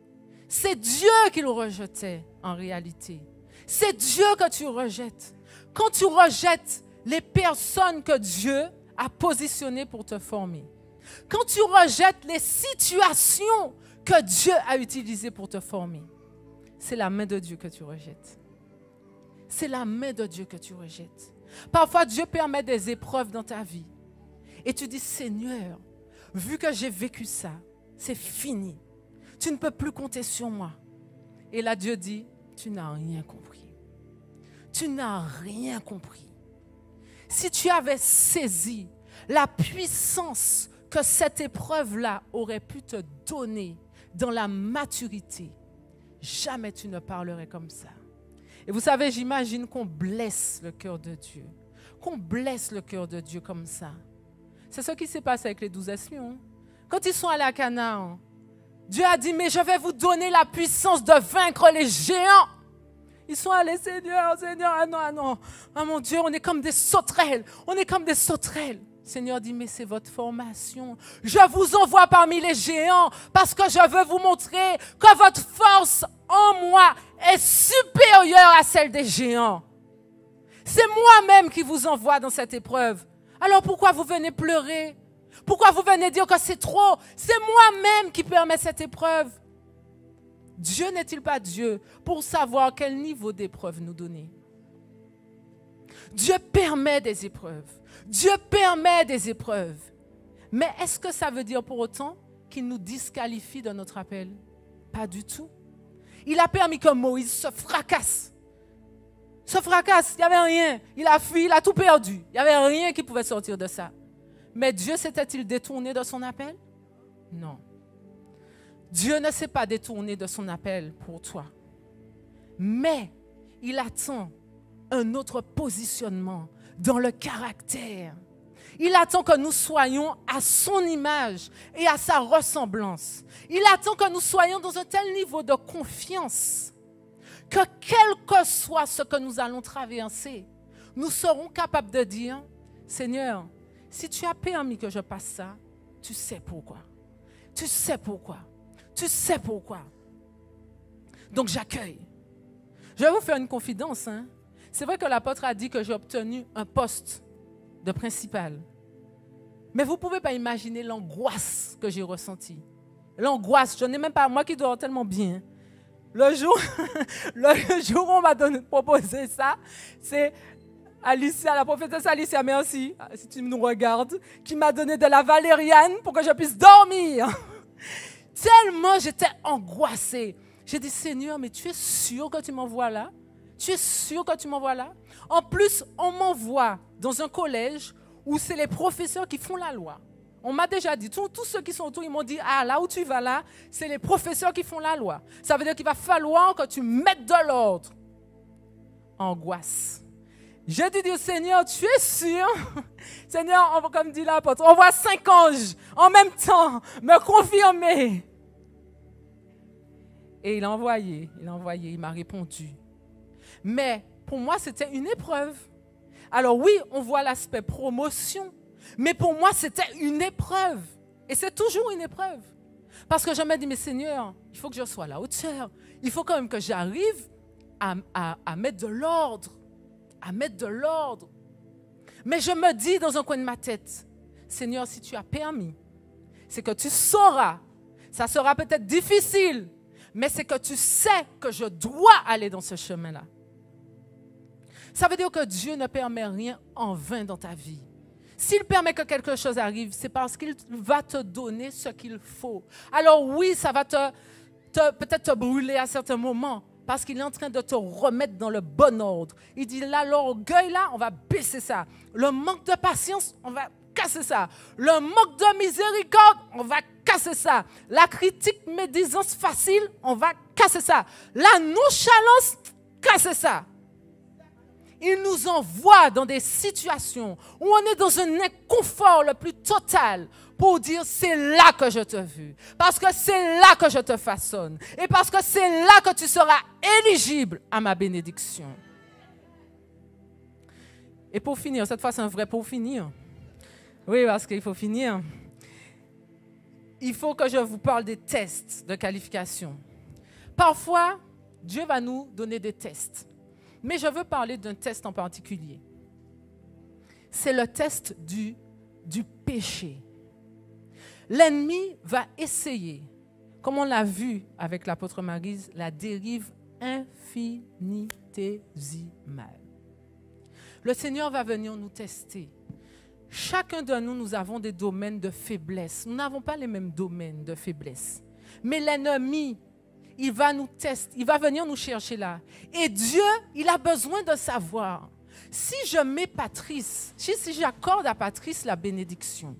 C'est Dieu qui le rejetait en réalité. C'est Dieu que tu rejettes. Quand tu rejettes les personnes que Dieu a positionnées pour te former, quand tu rejettes les situations que Dieu a utilisées pour te former, c'est la main de Dieu que tu rejettes. C'est la main de Dieu que tu rejettes. Parfois, Dieu permet des épreuves dans ta vie. Et tu dis, Seigneur, vu que j'ai vécu ça, c'est fini. Tu ne peux plus compter sur moi. Et là, Dieu dit, tu n'as rien compris. Tu n'as rien compris. Si tu avais saisi la puissance que cette épreuve-là aurait pu te donner dans la maturité, jamais tu ne parlerais comme ça. Et vous savez, j'imagine qu'on blesse le cœur de Dieu. Qu'on blesse le cœur de Dieu comme ça. C'est ce qui s'est passé avec les 12 espions. Quand ils sont allés à Canaan, Dieu a dit, mais je vais vous donner la puissance de vaincre les géants. Ils sont allés, Seigneur, Seigneur, ah non, ah non. Ah mon Dieu, on est comme des sauterelles. On est comme des sauterelles. Seigneur dit, mais c'est votre formation. Je vous envoie parmi les géants parce que je veux vous montrer que votre force en moi est supérieure à celle des géants. C'est moi-même qui vous envoie dans cette épreuve. Alors pourquoi vous venez pleurer? Pourquoi vous venez dire que c'est trop? C'est moi-même qui permets cette épreuve. Dieu n'est-il pas Dieu pour savoir quel niveau d'épreuve nous donner? Dieu permet des épreuves. Dieu permet des épreuves. Mais est-ce que ça veut dire pour autant qu'il nous disqualifie de notre appel? Pas du tout. Il a permis que Moïse se fracasse. Se fracasse, il n'y avait rien. Il a fui, il a tout perdu. Il n'y avait rien qui pouvait sortir de ça. Mais Dieu s'était-il détourné de son appel? Non. Dieu ne s'est pas détourné de son appel pour toi. Mais il attend un autre positionnement dans le caractère. Il attend que nous soyons à son image et à sa ressemblance. Il attend que nous soyons dans un tel niveau de confiance que quel que soit ce que nous allons traverser, nous serons capables de dire, Seigneur, si tu as permis que je passe ça, tu sais pourquoi. Tu sais pourquoi. Tu sais pourquoi. Donc j'accueille. Je vais vous faire une confidence. C'est vrai que l'apôtre a dit que j'ai obtenu un poste de principal. Mais vous ne pouvez pas imaginer l'angoisse que j'ai ressentie. L'angoisse, je n'ai même pas, moi qui dors tellement bien. Le jour où on m'a proposé ça, c'est Alicia, la prophétesse Alicia, merci, si tu nous regardes, qui m'a donné de la valériane pour que je puisse dormir. Tellement j'étais angoissée. J'ai dit, Seigneur, mais tu es sûr que tu m'envoies là? Tu es sûr que tu m'envoies là? En plus, on m'envoie dans un collège où c'est les professeurs qui font la loi. On m'a déjà dit, tous ceux qui sont autour, ils m'ont dit, ah, là où tu vas là, c'est les professeurs qui font la loi. Ça veut dire qu'il va falloir que tu mettes de l'ordre. Angoisse. J'ai dit au Seigneur, tu es sûr? Seigneur, comme dit l'apôtre, on voit 5 anges en même temps me confirmer. Et il a envoyé, il m'a répondu. Mais pour moi, c'était une épreuve. Alors oui, on voit l'aspect promotion, mais pour moi, c'était une épreuve. Et c'est toujours une épreuve. Parce que je me dis, mais Seigneur, il faut que je sois à la hauteur. Il faut quand même que j'arrive à mettre de l'ordre. À mettre de l'ordre. Mais je me dis dans un coin de ma tête, Seigneur, si tu as permis, c'est que tu sauras. Ça sera peut-être difficile, mais c'est que tu sais que je dois aller dans ce chemin-là. Ça veut dire que Dieu ne permet rien en vain dans ta vie. S'il permet que quelque chose arrive, c'est parce qu'il va te donner ce qu'il faut. Alors oui, ça va peut-être te brûler à certains moments, parce qu'il est en train de te remettre dans le bon ordre. Il dit là, l'orgueil, là, on va baisser ça. Le manque de patience, on va casser ça. Le manque de miséricorde, on va casser ça. La critique, médisance facile, on va casser ça. La nonchalance, casser ça. Il nous envoie dans des situations où on est dans un inconfort le plus total pour dire c'est là que je te veux, parce que c'est là que je te façonne et parce que c'est là que tu seras éligible à ma bénédiction. Et pour finir, cette fois c'est un vrai pour finir. Oui, parce qu'il faut finir. Il faut que je vous parle des tests de qualification. Parfois, Dieu va nous donner des tests. Mais je veux parler d'un test en particulier. C'est le test du péché. L'ennemi va essayer, comme on l'a vu avec l'apôtre Maryse, la dérive infinitésimale. Le Seigneur va venir nous tester. Chacun de nous, nous avons des domaines de faiblesse. Nous n'avons pas les mêmes domaines de faiblesse. Mais l'ennemi, il va nous tester, il va venir nous chercher là. Et Dieu, il a besoin de savoir. Si je mets Patrice, si j'accorde à Patrice la bénédiction,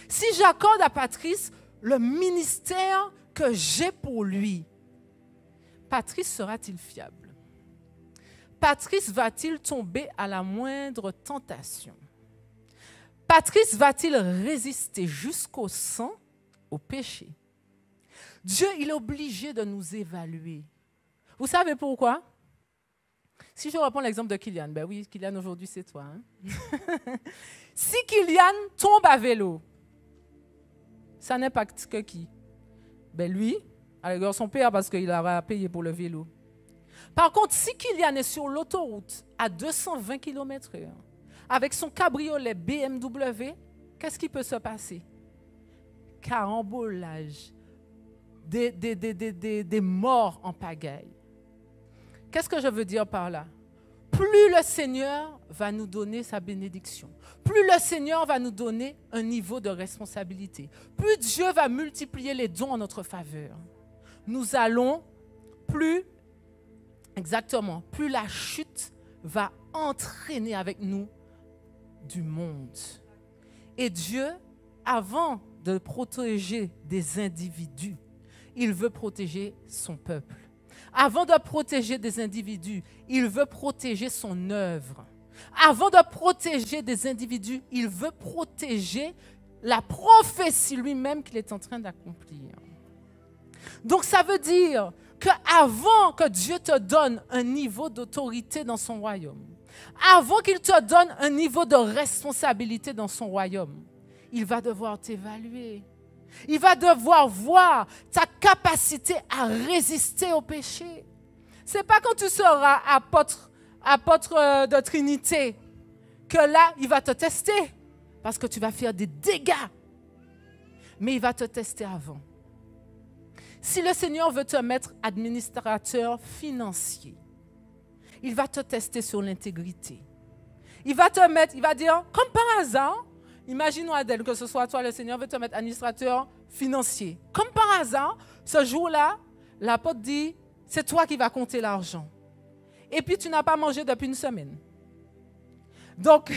si j'accorde à Patrice le ministère que j'ai pour lui, Patrice sera-t-il fiable? Patrice va-t-il tomber à la moindre tentation? Patrice va-t-il résister jusqu'au sang, au péché? Dieu, il est obligé de nous évaluer. Vous savez pourquoi? Si je reprends l'exemple de Kylian, ben oui, Kylian, aujourd'hui, c'est toi. Hein? Si Kylian tombe à vélo, ça n'impacte que qui? Ben lui, alors son père, parce qu'il aura payé pour le vélo. Par contre, si Kylian est sur l'autoroute à 220 km/h, avec son cabriolet BMW, qu'est-ce qui peut se passer? Carambolage. Des morts en pagaille. Qu'est-ce que je veux dire par là? Plus le Seigneur va nous donner sa bénédiction, plus le Seigneur va nous donner un niveau de responsabilité, plus Dieu va multiplier les dons en notre faveur, nous allons plus la chute va entraîner avec nous du monde. Et Dieu, avant de protéger des individus, il veut protéger son peuple. Avant de protéger des individus, il veut protéger son œuvre. Avant de protéger des individus, il veut protéger la prophétie lui-même qu'il est en train d'accomplir. Donc ça veut dire qu'avant que Dieu te donne un niveau d'autorité dans son royaume, avant qu'il te donne un niveau de responsabilité dans son royaume, il va devoir t'évaluer. Il va devoir voir ta capacité à résister au péché. Ce n'est pas quand tu seras apôtre de Trinité que là, il va te tester parce que tu vas faire des dégâts. Mais il va te tester avant. Si le Seigneur veut te mettre administrateur financier, il va te tester sur l'intégrité. Il va te mettre, il va dire, comme par hasard, imaginons Adèle, que ce soit toi, le Seigneur veut te mettre administrateur financier. Comme par hasard, ce jour-là, l'apôtre dit, c'est toi qui vas compter l'argent. Et puis, tu n'as pas mangé depuis une semaine. Donc,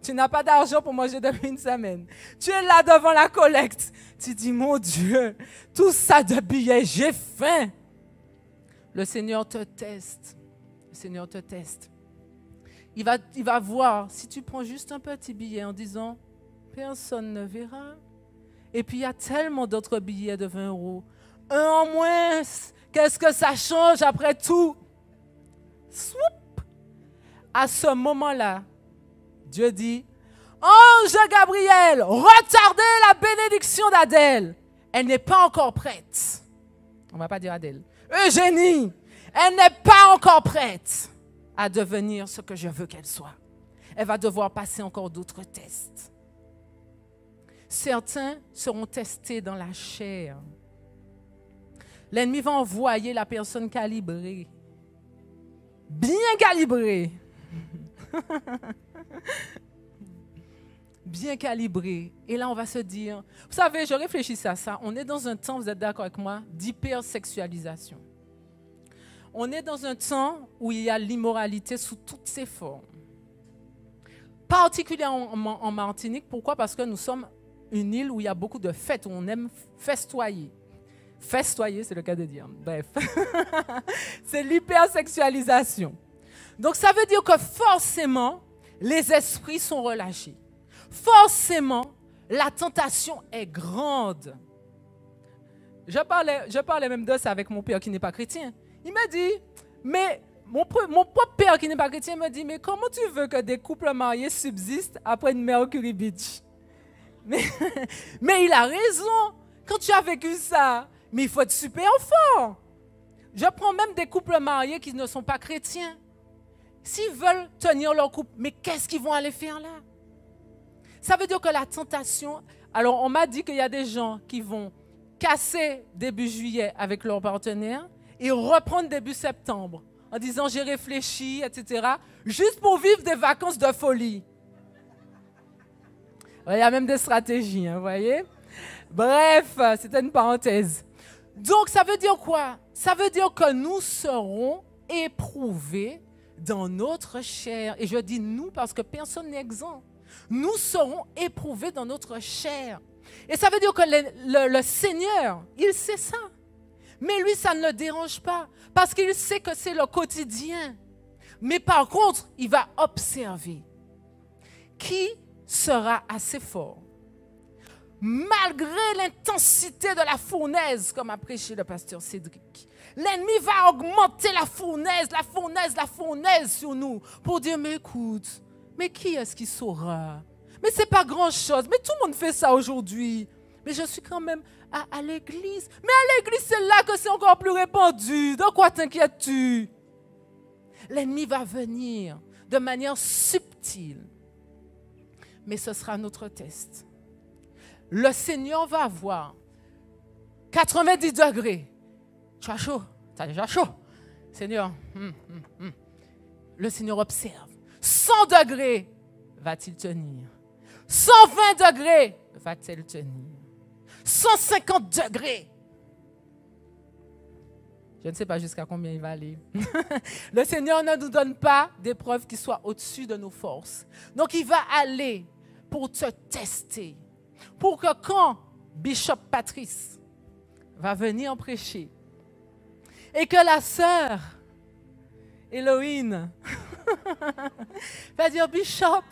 tu n'as pas d'argent pour manger depuis une semaine. Tu es là devant la collecte. Tu dis, mon Dieu, tout ça de billets, j'ai faim. Le Seigneur te teste. Le Seigneur te teste. Il va voir si tu prends juste un petit billet en disant, personne ne verra. Et puis, il y a tellement d'autres billets de 20 €. Un en moins, qu'est-ce que ça change après tout? Swoup! À ce moment-là, Dieu dit, ange Gabriel, retardez la bénédiction d'Adèle. Elle n'est pas encore prête. On ne va pas dire Adèle. Eugénie, elle n'est pas encore prête à devenir ce que je veux qu'elle soit. Elle va devoir passer encore d'autres tests. Certains seront testés dans la chair. L'ennemi va envoyer la personne calibrée. Bien calibrée. bien calibré. Et là, on va se dire, vous savez, je réfléchissais à ça, on est dans un temps, vous êtes d'accord avec moi, d'hypersexualisation. On est dans un temps où il y a l'immoralité sous toutes ses formes. Particulièrement en Martinique, pourquoi? Parce que nous sommes une île où il y a beaucoup de fêtes, où on aime festoyer. Festoyer, c'est le cas de dire. Bref, c'est l'hypersexualisation. Donc, ça veut dire que forcément, les esprits sont relâchés. Forcément, la tentation est grande. Je parlais même de ça avec mon père qui n'est pas chrétien. Il m'a dit, mais mon propre père qui n'est pas chrétien me dit, mais comment tu veux que des couples mariés subsistent après une Mercury Beach? Mais il a raison. Quand tu as vécu ça, mais il faut être super fort. Je prends même des couples mariés qui ne sont pas chrétiens. S'ils veulent tenir leur couple, mais qu'est-ce qu'ils vont aller faire là? Ça veut dire que la tentation... Alors, on m'a dit qu'il y a des gens qui vont casser début juillet avec leur partenaire et reprendre début septembre en disant « j'ai réfléchi », etc., juste pour vivre des vacances de folie. Il y a même des stratégies, vous voyez? Bref, c'était une parenthèse. Donc, ça veut dire quoi? Ça veut dire que nous serons éprouvés dans notre chair. Et je dis nous parce que personne n'est exempt. Nous serons éprouvés dans notre chair. Et ça veut dire que le Seigneur, il sait ça. Mais lui, ça ne le dérange pas parce qu'il sait que c'est le quotidien. Mais par contre, il va observer qui sera assez fort. Malgré l'intensité de la fournaise, comme a prêché le pasteur Cédric, l'ennemi va augmenter la fournaise sur nous pour dire, mais écoute, mais qui est-ce qui saura? Mais c'est pas grand-chose, mais tout le monde fait ça aujourd'hui. Mais je suis quand même à l'église. Mais à l'église, c'est là que c'est encore plus répandu. De quoi t'inquiètes-tu? L'ennemi va venir de manière subtile. Mais ce sera notre test. Le Seigneur va avoir 90 degrés. Tu as chaud? Tu as déjà chaud? Seigneur, le Seigneur observe. 100 degrés, va-t-il tenir? 120 degrés, va-t-elle tenir? 150 degrés. Je ne sais pas jusqu'à combien il va aller. Le Seigneur ne nous donne pas d'épreuves qui soient au-dessus de nos forces. Donc, il va aller pour te tester. Pour que quand Bishop Patrice va venir prêcher et que la sœur Héloïne va dire, Bishop,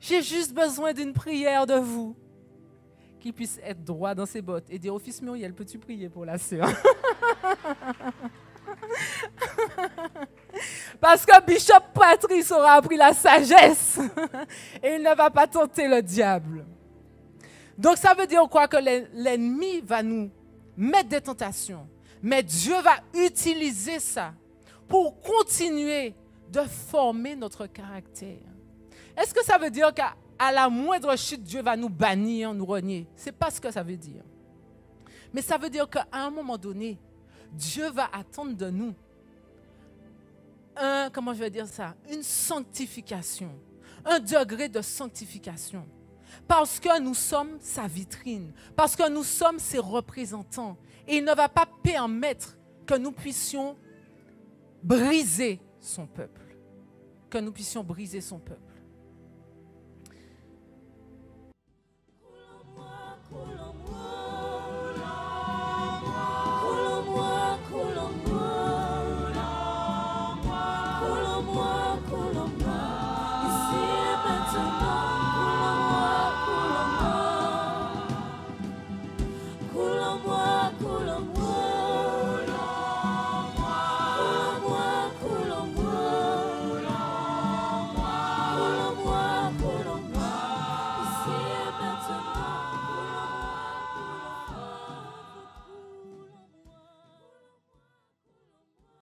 j'ai juste besoin d'une prière de vous, qu'il puisse être droit dans ses bottes et dire, Fils Muriel, peux-tu prier pour la sœur? Parce que Bishop Patrice aura appris la sagesse et il ne va pas tenter le diable. Donc, ça veut dire quoi? Que l'ennemi va nous mettre des tentations. Mais Dieu va utiliser ça pour continuer de former notre caractère. Est-ce que ça veut dire qu'à la moindre chute, Dieu va nous bannir, nous renier? Ce n'est pas ce que ça veut dire. Mais ça veut dire qu'à un moment donné, Dieu va attendre de nous une sanctification, un degré de sanctification. Parce que nous sommes sa vitrine, parce que nous sommes ses représentants. Et il ne va pas permettre que nous puissions briser son peuple. Que nous puissions briser son peuple. Coule en moi.